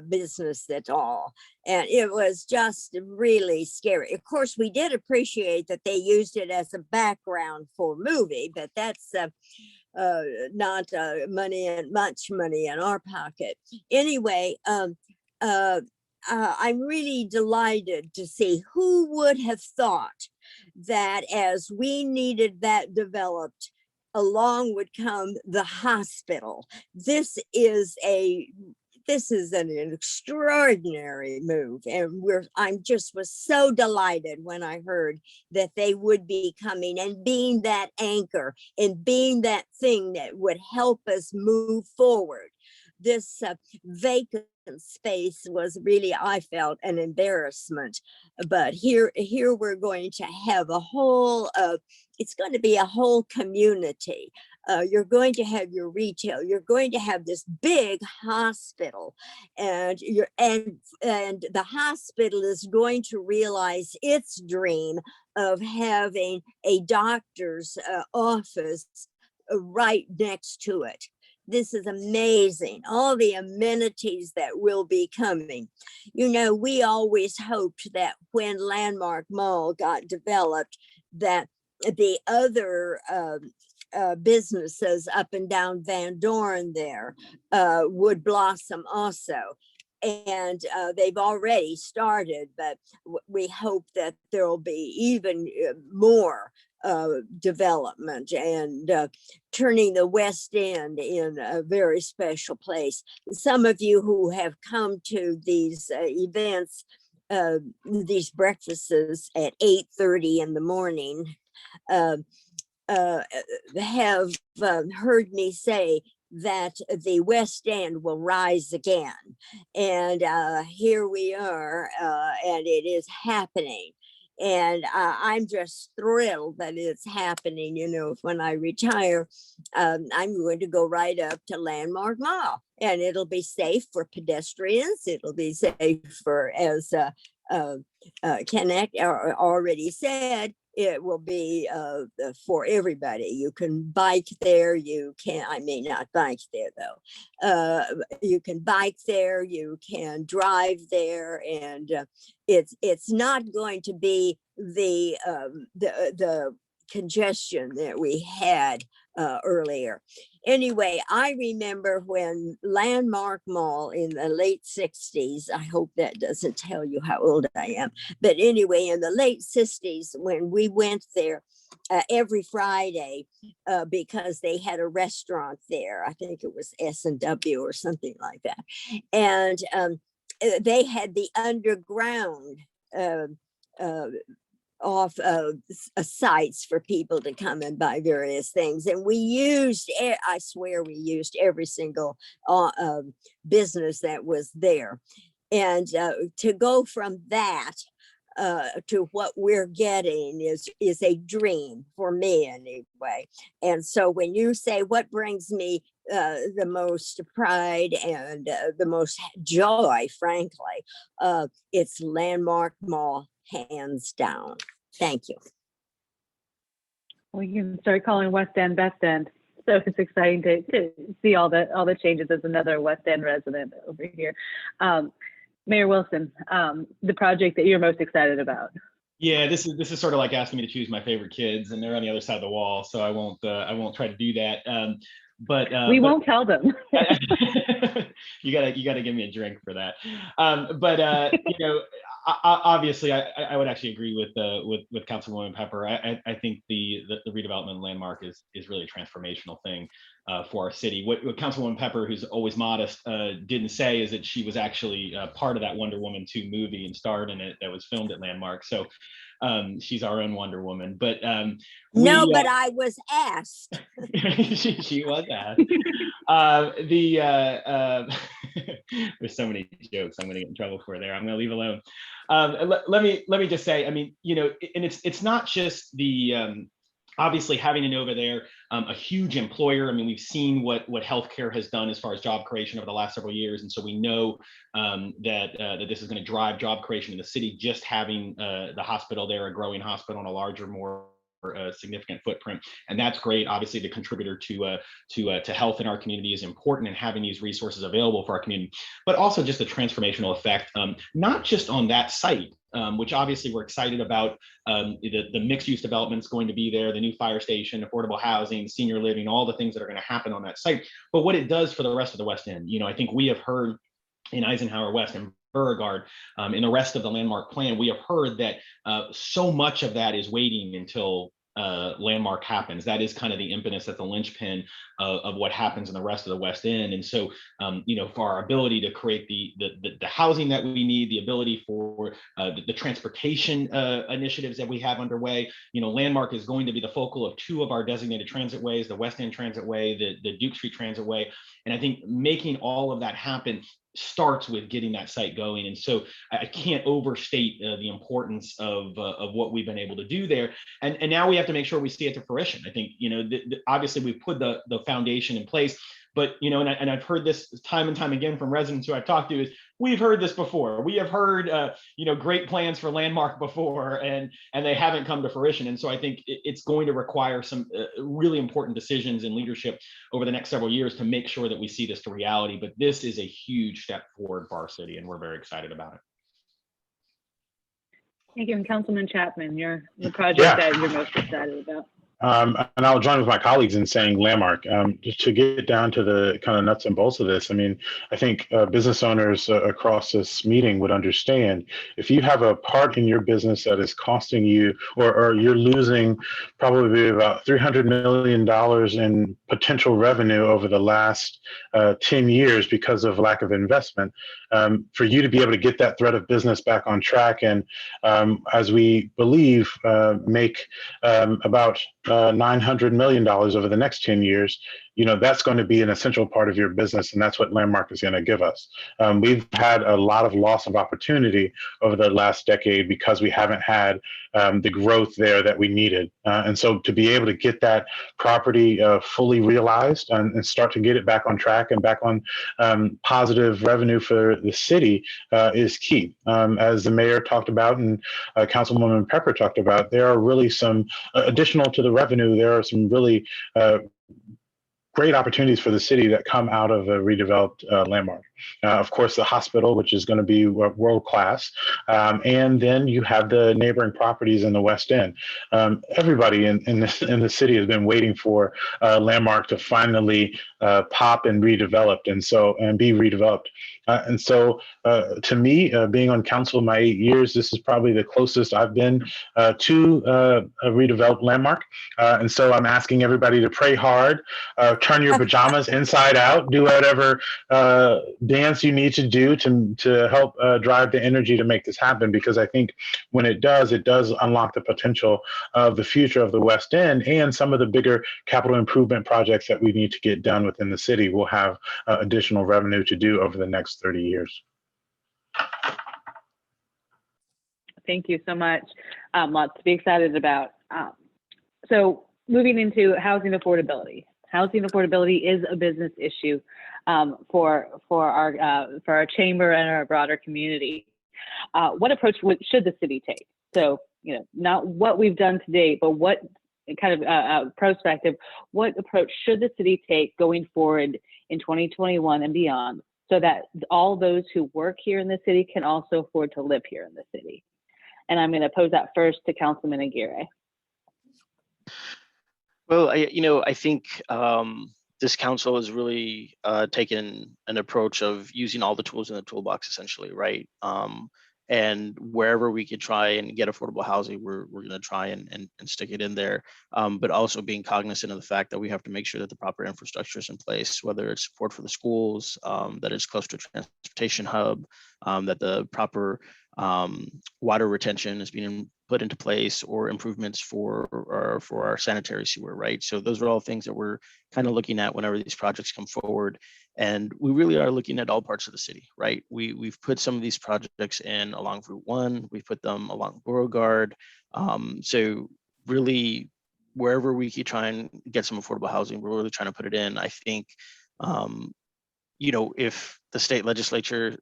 business at all. And it was just really scary. Of course, we did appreciate that they used it as a background for movie, but that's not much money in our pocket. Anyway, I'm really delighted to see, who would have thought that as we needed that developed, along would come the hospital. This is this is an extraordinary move, and I'm just was so delighted when I heard that they would be coming and being that anchor and being that thing that would help us move forward. This vacant space was really, I felt, an embarrassment. But here we're going to have a whole, it's going to be a whole community. You're going to have your retail. You're going to have this big hospital, and the hospital is going to realize its dream of having a doctor's office right next to it. This is amazing, all the amenities that will be coming. You know, we always hoped that when Landmark Mall got developed, that the other businesses up and down Van Dorn there would blossom also. And they've already started, but we hope that there will be even more development and turning the West End in a very special place. Some of you who have come to these events, these breakfasts at 8:30 in the morning, have heard me say that the West End will rise again. And here we are, and it is happening. And I'm just thrilled that it's happening. You know, when I retire, I'm going to go right up to Landmark Mall, and it'll be safe for pedestrians. It'll be safe for, as Kenneth already said, it will be for everybody. You can bike there. You can, I may not bike there though. You can bike there. You can drive there, and it's not going to be the congestion that we had earlier. Anyway, I remember when Landmark Mall in the late 60s, I hope that doesn't tell you how old I am, but anyway, in the late 60s, when we went there every Friday, because they had a restaurant there, I think it was S&W or something like that. And they had the underground off sites for people to come and buy various things, and we used, I swear we used every single business that was there. And to go from that to what we're getting is a dream for me anyway. And so when you say what brings me the most pride and the most joy, frankly, it's Landmark Mall, hands down. Thank you. We can start calling West End Best End. So it's exciting to see all the changes as another West End resident over here. Mayor Wilson, the project that you're most excited about. Yeah, this is sort of like asking me to choose my favorite kids, and they're on the other side of the wall, so I won't try to do that. But we won't tell them. you gotta give me a drink for that. You know, obviously, I would actually agree with Councilwoman Pepper. I think the redevelopment landmark is really a transformational thing for our city. What Councilwoman Pepper, who's always modest, didn't say is that she was actually part of that Wonder Woman 2 movie and starred in it that was filmed at Landmark. So she's our own Wonder Woman. But no, but I was asked. she was asked. There's so many jokes I'm going to get in trouble for there. I'm going to leave alone. Let me just say, I mean, you know, and it's not just the obviously having Inova there, a huge employer. I mean, we've seen what healthcare has done as far as job creation over the last several years, and so we know that this is going to drive job creation in the city. Just having the hospital there, a growing hospital, and a larger, more significant footprint, and that's great. Obviously, the contributor to health in our community is important, and having these resources available for our community, but also just the transformational effect, not just on that site, which obviously we're excited about. The mixed-use development is going to be there, the new fire station, affordable housing, senior living, all the things that are going to happen on that site. But what it does for the rest of the West End, you know, I think we have heard in Eisenhower West and Beauregard, in the rest of the landmark plan, we have heard that so much of that is waiting until Landmark happens. That is kind of the impetus, at the linchpin of what happens in the rest of the West End. And so, for our ability to create the housing that we need, the ability for the transportation initiatives that we have underway, Landmark is going to be the focal of 2 of our designated transit ways, the West End Transit Way, the Duke Street Transit Way. And I think making all of that happen starts with getting that site going. And so I can't overstate the importance of what we've been able to do there. And now we have to make sure we see it to fruition. I think, obviously we've put the foundation in place, but, and I've heard this time and time again from residents who I've talked to, is we've heard this before. We have heard, great plans for Landmark before, and they haven't come to fruition. And so I think it's going to require some really important decisions and leadership over the next several years to make sure that we see this to reality. But this is a huge step forward for our city, and we're very excited about it. Thank you. And Councilman Chapman, the project that you're most excited about. And I'll join with my colleagues in saying Landmark. Just to get down to the kind of nuts and bolts of this, I think business owners across this meeting would understand, if you have a part in your business that is costing you, or you're losing probably about $300 million in potential revenue over the last 10 years because of lack of investment, for you to be able to get that thread of business back on track, and as we believe, make about $900 million over the next 10 years, that's going to be an essential part of your business, and that's what Landmark is going to give us. We've had a lot of loss of opportunity over the last decade because we haven't had the growth there that we needed. And so to be able to get that property fully realized and start to get it back on track and back on positive revenue for the city is key. As the mayor talked about and Councilwoman Pepper talked about, there are really some additional to the revenue. There are some really great opportunities for the city that come out of a redeveloped Landmark. Of course, the hospital, which is going to be world class, and then you have the neighboring properties in the West End. Everybody in the city has been waiting for Landmark to finally pop and redeveloped, and be redeveloped. And so, to me, being on council in my 8 years, this is probably the closest I've been to a redeveloped Landmark. And so I'm asking everybody to pray hard, turn your pajamas inside out, do whatever dance you need to do to help drive the energy to make this happen. Because I think when it does unlock the potential of the future of the West End, and some of the bigger capital improvement projects that we need to get done within the city will have additional revenue to do over the next 30 years. Thank you so much. Lots to be excited about. So moving into housing affordability. Housing affordability is a business issue for our chamber and our broader community. What approach should the city take? So, not what we've done to date, but what kind of prospective, what approach should the city take going forward in 2021 and beyond, so that all those who work here in the city can also afford to live here in the city? And I'm going to pose that first to Councilman Aguirre. Well, I think this council has really taken an approach of using all the tools in the toolbox, essentially, right? And wherever we could try and get affordable housing, we're going to try and stick it in there. But also being cognizant of the fact that we have to make sure that the proper infrastructure is in place, whether it's support for the schools, that it's close to a transportation hub, that the proper water retention is being put into place, or improvements for our sanitary sewer, right? So those are all things that we're kind of looking at whenever these projects come forward. And we really are looking at all parts of the city, right? We've put some of these projects in along Route 1, we've put them along Beauregard. So really, wherever we can try and get some affordable housing, we're really trying to put it in. I think, if the state legislature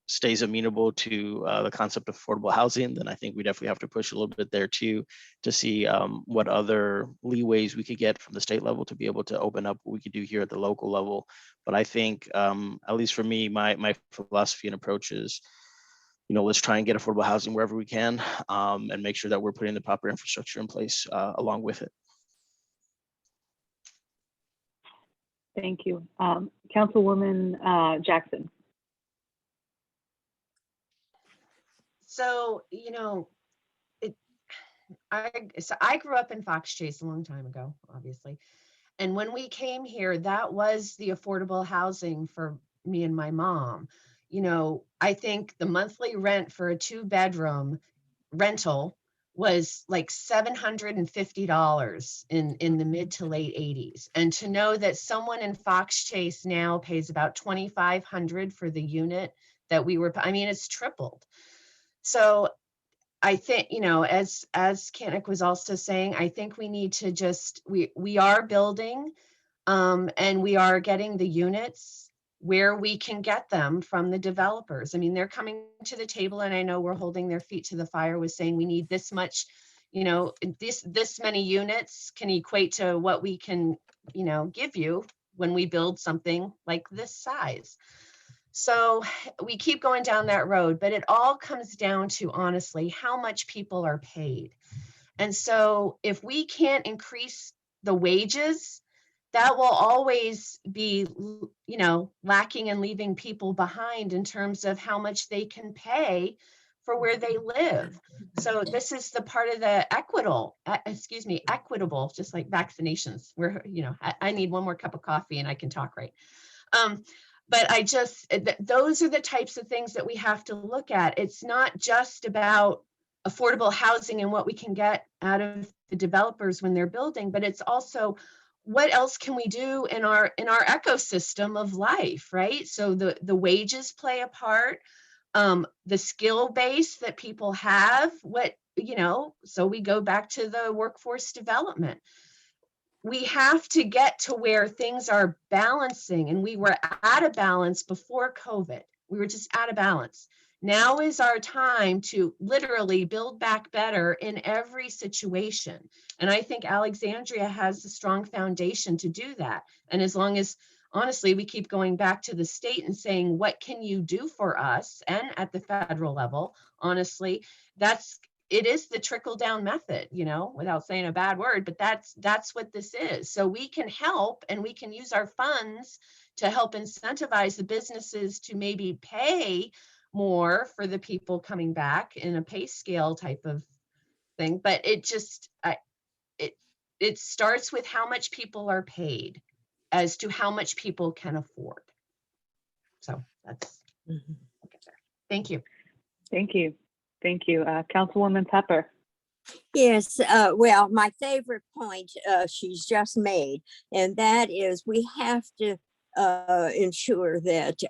stays amenable to the concept of affordable housing, then I think we definitely have to push a little bit there too, to see what other leeways we could get from the state level to be able to open up what we could do here at the local level. But I think, at least for me, my philosophy and approach is, let's try and get affordable housing wherever we can, and make sure that we're putting the proper infrastructure in place along with it. Thank you. Councilwoman Jackson. So, so I grew up in Fox Chase a long time ago, obviously. And when we came here, that was the affordable housing for me and my mom. You know, I think the monthly rent for a 2-bedroom rental was like $750 in the mid to late 80s. And to know that someone in Fox Chase now pays about $2,500 for the unit that we were, I mean, it's tripled. So I think, you know, as Kanik was also saying, I think we need to just, we are building and we are getting the units where we can get them from the developers. I mean, they're coming to the table, and I know we're holding their feet to the fire with saying we need this much, you know, this many units can equate to what we can, you know, give you when we build something like this size. So we keep going down that road, but it all comes down to, honestly, how much people are paid. And so if we can't increase the wages, that will always be, you know, lacking and leaving people behind in terms of how much they can pay for where they live. So this is the part of the equitable, just like vaccinations, where, you know, I need one more cup of coffee and I can talk right. But I just, those are the types of things that we have to look at. It's not just about affordable housing and what we can get out of the developers when they're building, but it's also what else can we do in our ecosystem of life, right? So the wages play a part, the skill base that people have, what, you know, so we go back to the workforce development. We have to get to where things are balancing, and we were out of balance before COVID. We were just out of balance. Now is our time to literally build back better in every situation. And I think Alexandria has a strong foundation to do that. And as long as, honestly, we keep going back to the state and saying, what can you do for us? And at the federal level, honestly, it is the trickle down method, you know, without saying a bad word, but that's what this is. So we can help, and we can use our funds to help incentivize the businesses to maybe pay more for the people coming back in a pay scale type of thing. But it just, it starts with how much people are paid as to how much people can afford. So that's, thank you. Thank you. Thank you. Councilwoman Pepper. Yes, well, my favorite point she's just made, and that is we have to ensure that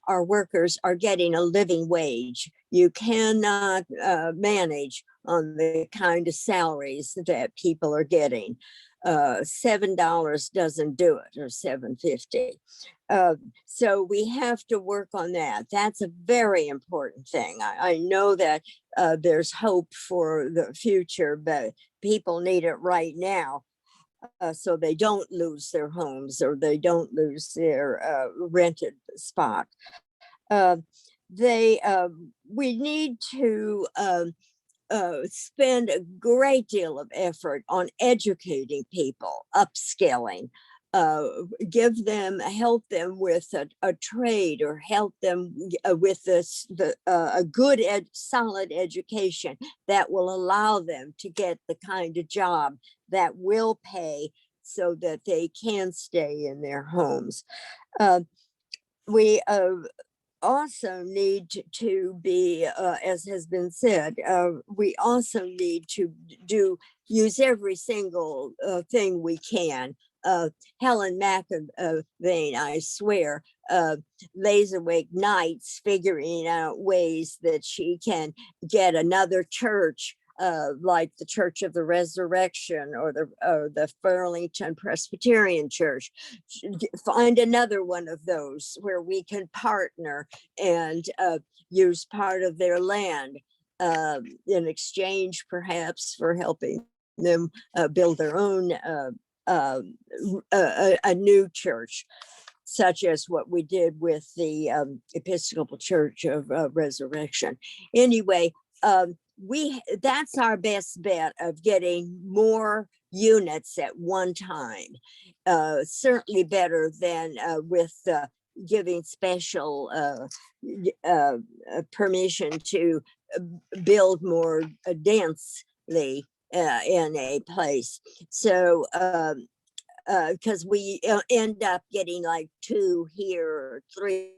our workers are getting a living wage. You cannot manage on the kind of salaries that people are getting. $7 doesn't do it, or $7.50. So we have to work on that. That's a very important thing. I know that there's hope for the future, but people need it right now. So they don't lose their homes, or they don't lose their rented spot. We need to spend a great deal of effort on educating people, upskilling, help them with a trade, or help them with a good solid education that will allow them to get the kind of job that will pay, so that they can stay in their homes. We also need to be, as has been said, we also need to use every single thing we can. Helen McAvane, I swear, lays awake nights figuring out ways that she can get another church, like the Church of the Resurrection, or the Burlington Presbyterian Church. Find another one of those where we can partner and use part of their land in exchange, perhaps, for helping them build their own a new church, such as what we did with the Episcopal Church of Resurrection. Anyway, that's our best bet of getting more units at one time. Certainly better than with giving special permission to build more densely in a place. So, because we end up getting like 2 here, 3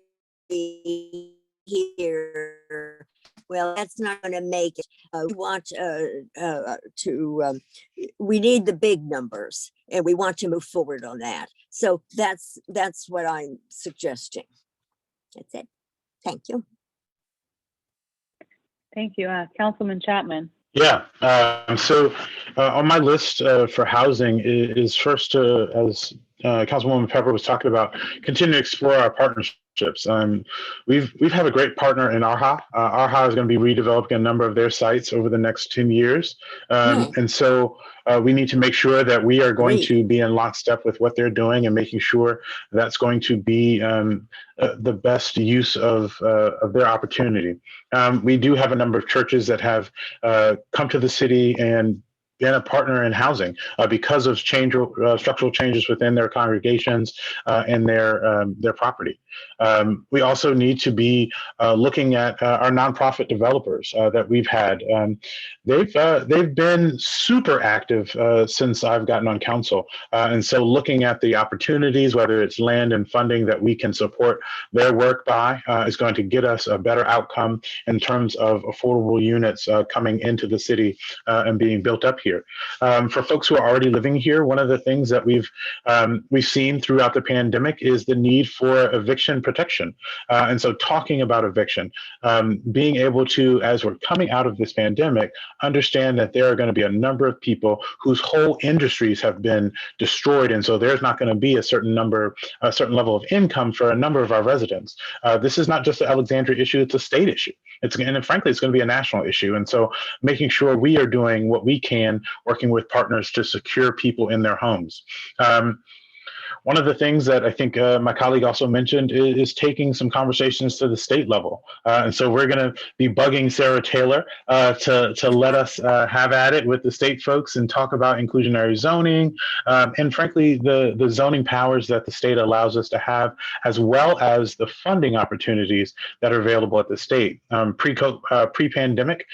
here. Well, that's not going to make it. We want we need the big numbers, and we want to move forward on that. So that's what I'm suggesting. That's it. Thank you. Thank you. Councilman Chapman. Yeah. On my list for housing is first, as Councilwoman Pepper was talking about, continue to explore our partnerships. We've had a great partner in ARHA. ARHA is going to be redeveloping a number of their sites over the next 10 years. And so we need to make sure that we are going to be in lockstep with what they're doing and making sure that's going to be the best use of their opportunity. We do have a number of churches that have come to the city and been a partner in housing because of structural changes within their congregations and their property. We also need to be looking at our nonprofit developers that we've had. They've been super active since I've gotten on council, and so looking at the opportunities, whether it's land and funding that we can support their work by, is going to get us a better outcome in terms of affordable units coming into the city and being built up here. For folks who are already living here, one of the things that we've seen throughout the pandemic is the need for eviction protection. And so talking about eviction, being able to, as we're coming out of this pandemic, understand that there are going to be a number of people whose whole industries have been destroyed. And so there's not going to be a certain level of income for a number of our residents. This is not just an Alexandria issue, it's a state issue. And frankly, it's going to be a national issue. And so making sure we are doing what we can, working with partners to secure people in their homes. One of the things that I think my colleague also mentioned is taking some conversations to the state level. And so we're going to be bugging Sarah Taylor to let us have at it with the state folks and talk about inclusionary zoning and frankly, the zoning powers that the state allows us to have, as well as the funding opportunities that are available at the state. Pre-pandemic,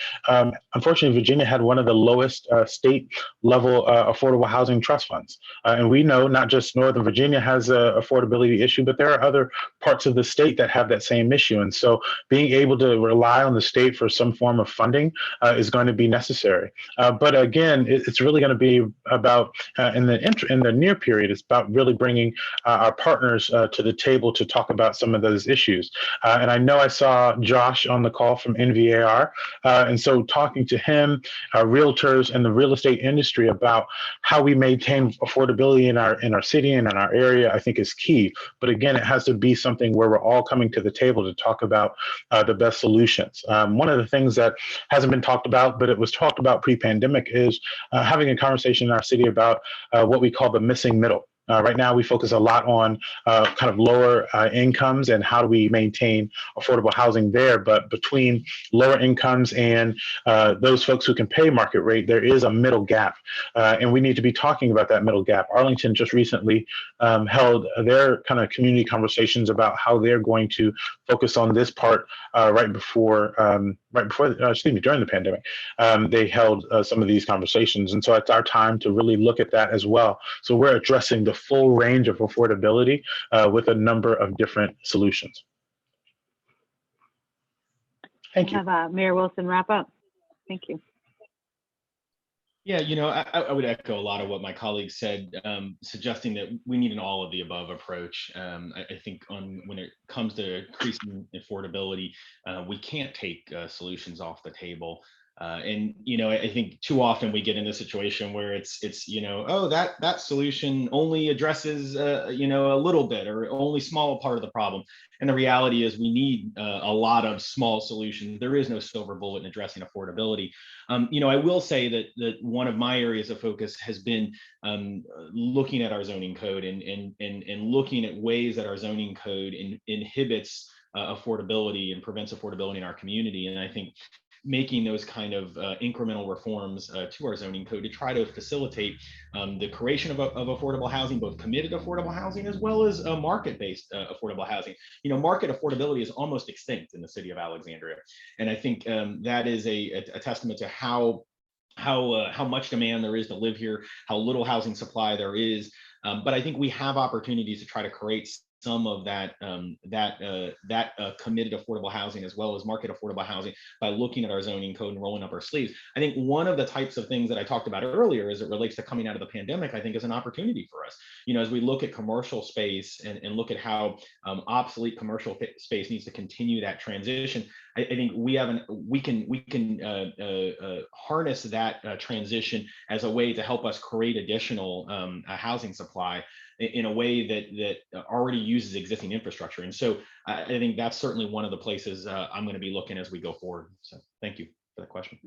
unfortunately, Virginia had one of the lowest state level affordable housing trust funds. And we know not just Northern Virginia has an affordability issue, but there are other parts of the state that have that same issue. And so being able to rely on the state for some form of funding is going to be necessary. But again, it's really going to be about, in the near period, it's about really bringing our partners to the table to talk about some of those issues. And I know I saw Josh on the call from NVAR. And so talking to him, realtors and the real estate industry about how we maintain affordability in our city and in our area, I think is key. But again, it has to be something where we're all coming to the table to talk about the best solutions. One of the things that hasn't been talked about, but it was talked about pre-pandemic, is having a conversation in our city about what we call the missing middle. Right now, we focus a lot on kind of lower incomes and how do we maintain affordable housing there. But between lower incomes and those folks who can pay market rate, there is a middle gap. And we need to be talking about that middle gap. Arlington just recently held their kind of community conversations about how they're going to focus on this part during the pandemic. They held some of these conversations. And so it's our time to really look at that as well. So we're addressing the full range of affordability with a number of different solutions. Thank you. Have Mayor Wilson wrap up. Thank you. Yeah, I would echo a lot of what my colleagues said, suggesting that we need an all of the above approach. I think when it comes to increasing affordability, we can't take solutions off the table. And I think too often we get in a situation where it's oh, that solution only addresses a little bit or only small part of the problem. And the reality is we need a lot of small solutions. There is no silver bullet in addressing affordability. I will say that one of my areas of focus has been looking at our zoning code and looking at ways that our zoning code inhibits affordability and prevents affordability in our community. And I think making those kind of incremental reforms to our zoning code to try to facilitate the creation of affordable housing, both committed affordable housing as well as market-based affordable housing. Market affordability is almost extinct in the city of Alexandria. And I think that is a testament to how how much demand there is to live here, how little housing supply there is. But I think we have opportunities to try to create some of that committed affordable housing as well as market affordable housing by looking at our zoning code and rolling up our sleeves. I think one of the types of things that I talked about earlier as it relates to coming out of the pandemic, I think is an opportunity for us. You know, as we look at commercial space and look at how obsolete commercial space needs to continue that transition, I think we can harness that transition as a way to help us create additional housing supply in a way that already uses existing infrastructure. And so I think that's certainly one of the places I'm going to be looking as we go forward. So thank you for the question.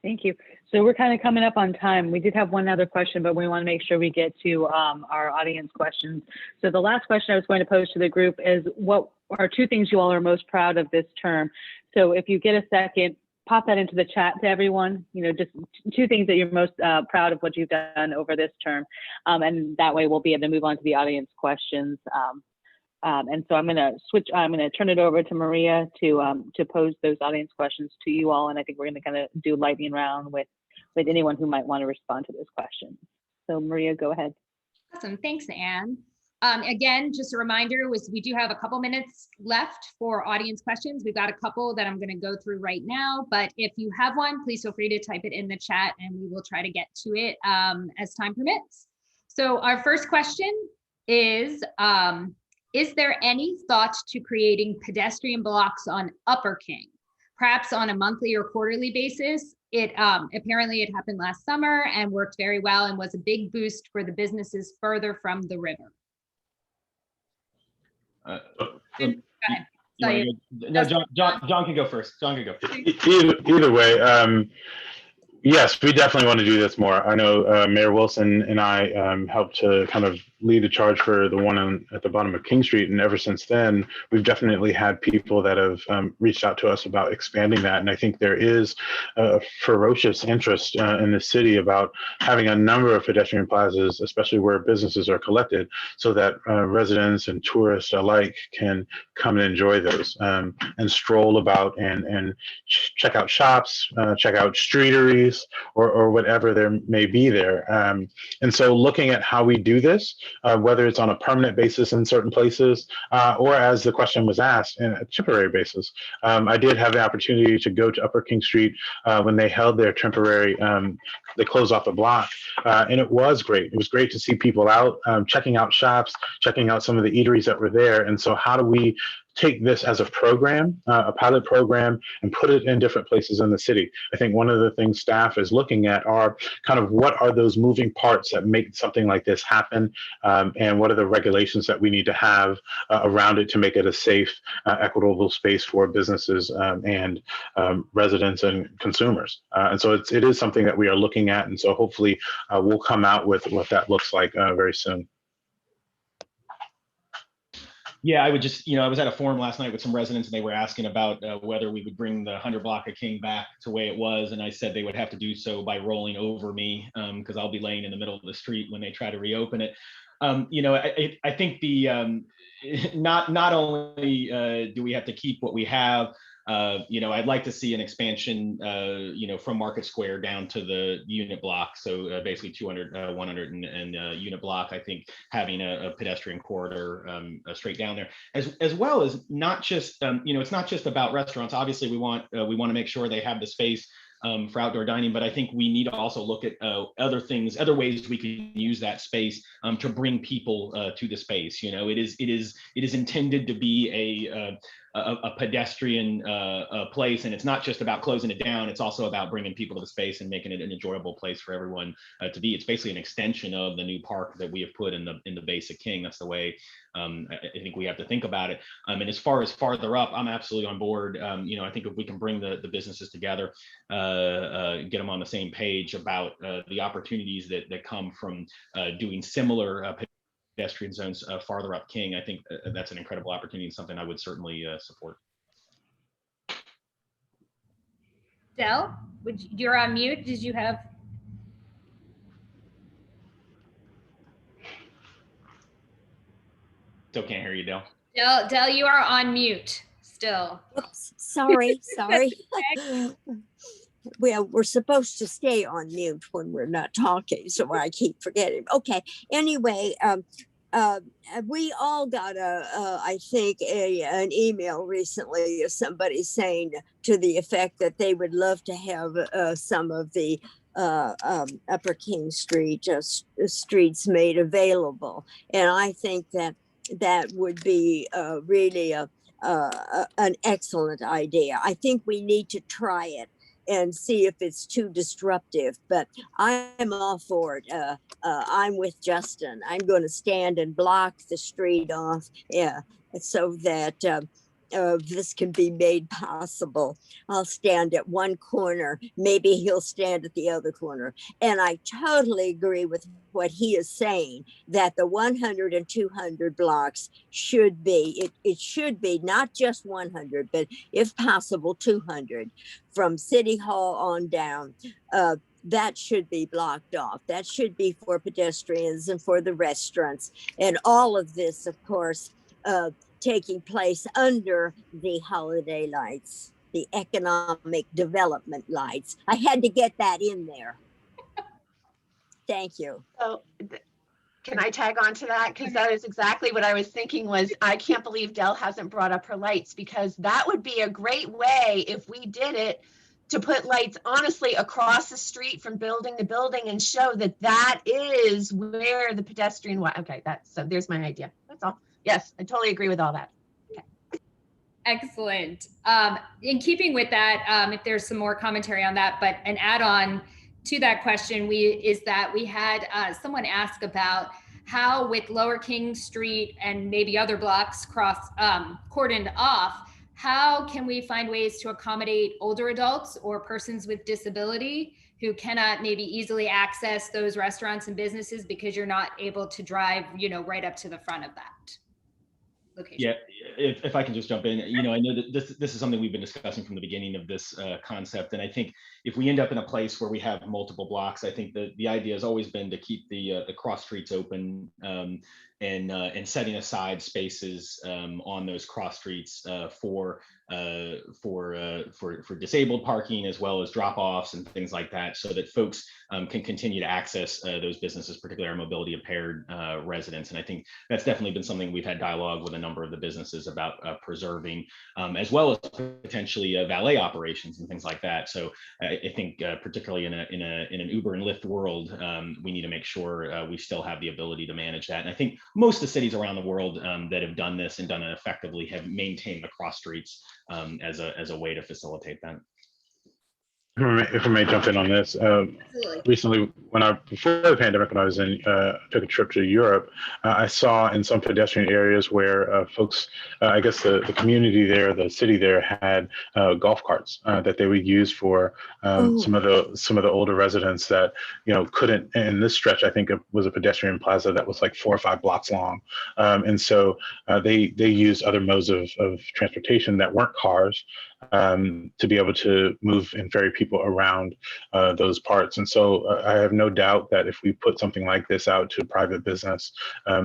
Thank you. So we're kind of coming up on time. We did have one other question, but we want to make sure we get to our audience questions. So the last question I was going to pose to the group is, what are 2 things you all are most proud of this term? So if you get a second, pop that into the chat to everyone, you know, just 2 things that you're most proud of what you've done over this term. And that way we'll be able to move on to the audience questions. And so I'm going to turn it over to Maria to pose those audience questions to you all. And I think we're going to kind of do lightning round with anyone who might want to respond to those questions. So Maria, go ahead. Awesome. Thanks, Anne. Again, just a reminder, we do have a couple minutes left for audience questions. We've got a couple that I'm going to go through right now, but if you have one, please feel free to type it in the chat and we will try to get to it as time permits. So our first question is there any thought to creating pedestrian blocks on Upper King, perhaps on a monthly or quarterly basis? It apparently it happened last summer and worked very well and was a big boost for the businesses further from the river. No, John can go first. John can go first. Either way, yes, we definitely want to do this more. I know Mayor Wilson and I helped to kind of lead the charge for the one at the bottom of King Street. And ever since then, we've definitely had people that have reached out to us about expanding that. And I think there is a ferocious interest in the city about having a number of pedestrian plazas, especially where businesses are collected, so that residents and tourists alike can come and enjoy those and stroll about and check out shops, check out streeteries, or whatever there may be there. And so looking at how we do this, whether it's on a permanent basis in certain places, or as the question was asked, in a temporary basis. I did have the opportunity to go to Upper King Street when they held their temporary, they closed off the block, and it was great. It was great to see people out, checking out shops, checking out some of the eateries that were there. And so how do we take this as a program, a pilot program, and put it in different places in the city? I think one of the things staff is looking at are kind of what are those moving parts that make something like this happen, and what are the regulations that we need to have around it to make it a safe, equitable space for businesses and residents and consumers. And so it is something that we are looking at. And so hopefully we'll come out with what that looks like very soon. Yeah, I would just, I was at a forum last night with some residents and they were asking about whether we would bring the 100 block of King back to the way it was. And I said they would have to do so by rolling over me because I'll be laying in the middle of the street when they try to reopen it. I think not only do we have to keep what we have, I'd like to see an expansion, from Market Square down to the unit block. So basically 200, 100 and unit block. I think having a pedestrian corridor straight down there, as well as not just, it's not just about restaurants. Obviously, we want to make sure they have the space for outdoor dining, but I think we need to also look at other ways we can use that space to bring people to the space. It is intended to be a pedestrian place, and it's not just about closing it down. It's also about bringing people to the space and making it an enjoyable place for everyone to be. It's basically an extension of the new park that we have put in the base of King. That's the way I think we have to think about it. And as far as farther up, I'm absolutely on board. I think if we can bring the businesses together, get them on the same page about the opportunities that come from doing similar pedestrian zones farther up King, I think that's an incredible opportunity and something I would certainly support. Del, you're on mute. Did you have? Still can't hear you, Del. Del, you are on mute still. Oops, sorry. well, we're supposed to stay on mute when we're not talking, so I keep forgetting. Okay, anyway, uh, we all got I think an email recently of somebody saying to the effect that they would love to have some of the Upper King Street streets made available. And I think that that would be really an excellent idea. I think we need to try it and see if it's too disruptive, but I'm all for it. I'm with Justin. I'm going to stand and block the street off, yeah, so that this can be made possible. I'll stand at one corner. Maybe he'll stand at the other corner. And I totally agree with what he is saying, that the 100 and 200 blocks should be, it should be not just 100, but if possible, 200 from City Hall on down. That should be blocked off. That should be for pedestrians and for the restaurants. And all of this, of course, taking place under the holiday lights, the economic development lights. I had to get that in there. Thank you. So can I tag on to that? Because that is exactly what I was thinking was, I can't believe Dell hasn't brought up her lights, because that would be a great way if we did it to put lights honestly across the street from building to building and show that that is where the pedestrian, okay, so there's my idea. That's all. Yes, I totally agree with all that. Okay. Excellent. In keeping with that, if there's some more commentary on that, but an add-on to that question is that we had someone ask about how, with Lower King Street and maybe other blocks cordoned off, how can we find ways to accommodate older adults or persons with disability who cannot maybe easily access those restaurants and businesses because you're not able to drive, right up to the front of that location? Yeah, if I can just jump in, I know that this is something we've been discussing from the beginning of this concept, and I think if we end up in a place where we have multiple blocks, I think the idea has always been to keep the cross streets open, and setting aside spaces on those cross streets for disabled parking, as well as drop-offs and things like that, so that folks can continue to access those businesses, particularly our mobility impaired residents. And I think that's definitely been something we've had dialogue with a number of the businesses about preserving, as well as potentially valet operations and things like that. So I think particularly in an Uber and Lyft world, we need to make sure we still have the ability to manage that. And I think most of the cities around the world that have done this and done it effectively have maintained the cross streets as a way to facilitate that. If I may jump in on this, recently, before the pandemic, when I was took a trip to Europe, I saw in some pedestrian areas where folks, I guess the community there, the city there, had golf carts that they would use for some of the older residents that couldn't. In this stretch, I think it was a pedestrian plaza that was like 4 or 5 blocks long, and so they used other modes of transportation that weren't cars to be able to move and ferry people around those parts. And so I have no doubt that if we put something like this out to private business,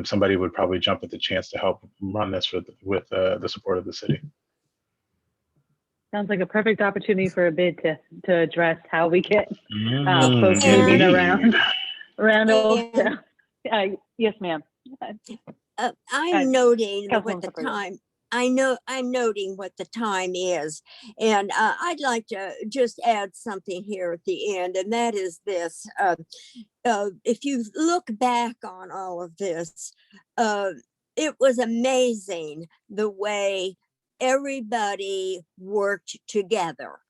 somebody would probably jump at the chance to help run this with the support of the city. Sounds like a perfect opportunity for a bid to address how we get folks moving around Old Town. Yes, ma'am. I'm noting what the time. I'm noting what the time is, and I'd like to just add something here at the end, and that is this. If you look back on all of this, it was amazing the way everybody worked together.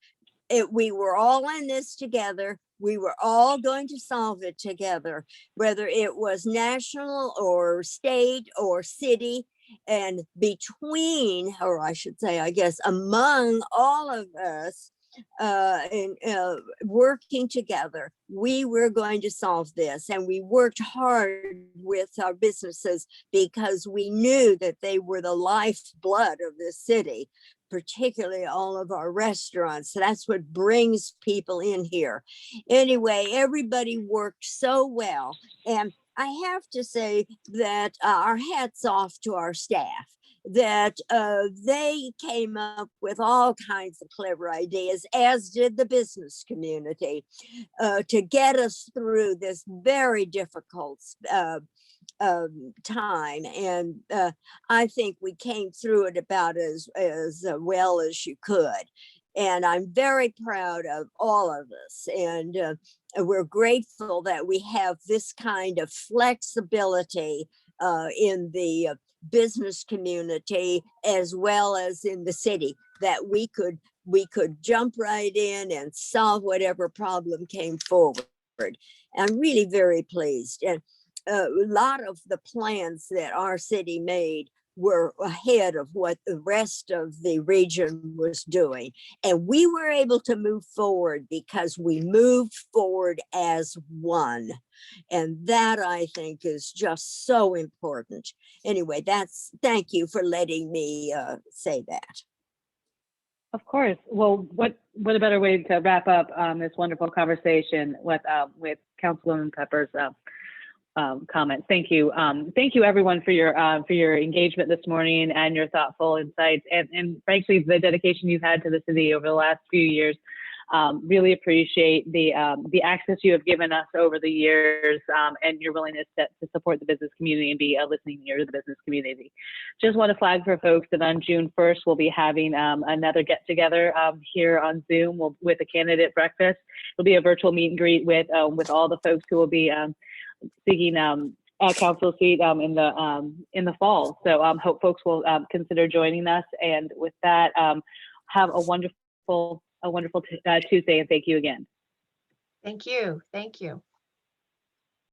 We were all in this together. We were all going to solve it together, whether it was national or state or city. And between, or I should say, I guess, among all of us working together, we were going to solve this. And we worked hard with our businesses because we knew that they were the lifeblood of the city, particularly all of our restaurants. So that's what brings people in here. Anyway, everybody worked so well. And I have to say that our hats off to our staff. that they came up with all kinds of clever ideas, as did the business community, to get us through this very difficult time. And I think we came through it about as well as you could. And I'm very proud of all of us. And we're grateful that we have this kind of flexibility in the business community as well as in the city, that we could jump right in and solve whatever problem came forward. I'm really very pleased. And a lot of the plans that our city made were ahead of what the rest of the region was doing. And we were able to move forward because we moved forward as one. And that, I think, is just so important. Anyway, thank you for letting me say that. Of course. Well, what a better way to wrap up this wonderful conversation with Councilwoman Pepper's comments. Thank you. Thank you everyone for your engagement this morning and your thoughtful insights and frankly, the dedication you've had to the city over the last few years. Really appreciate the access you have given us over the years and your willingness to support the business community and be a listening ear to the business community. Just want to flag for folks that on June 1st, we'll be having another get together here on Zoom with a candidate breakfast. It'll be a virtual meet and greet with all the folks who will be seeking a council seat in the fall. So hope folks will consider joining us. And with that, have a wonderful Tuesday, and thank you again. Thank you. Thank you.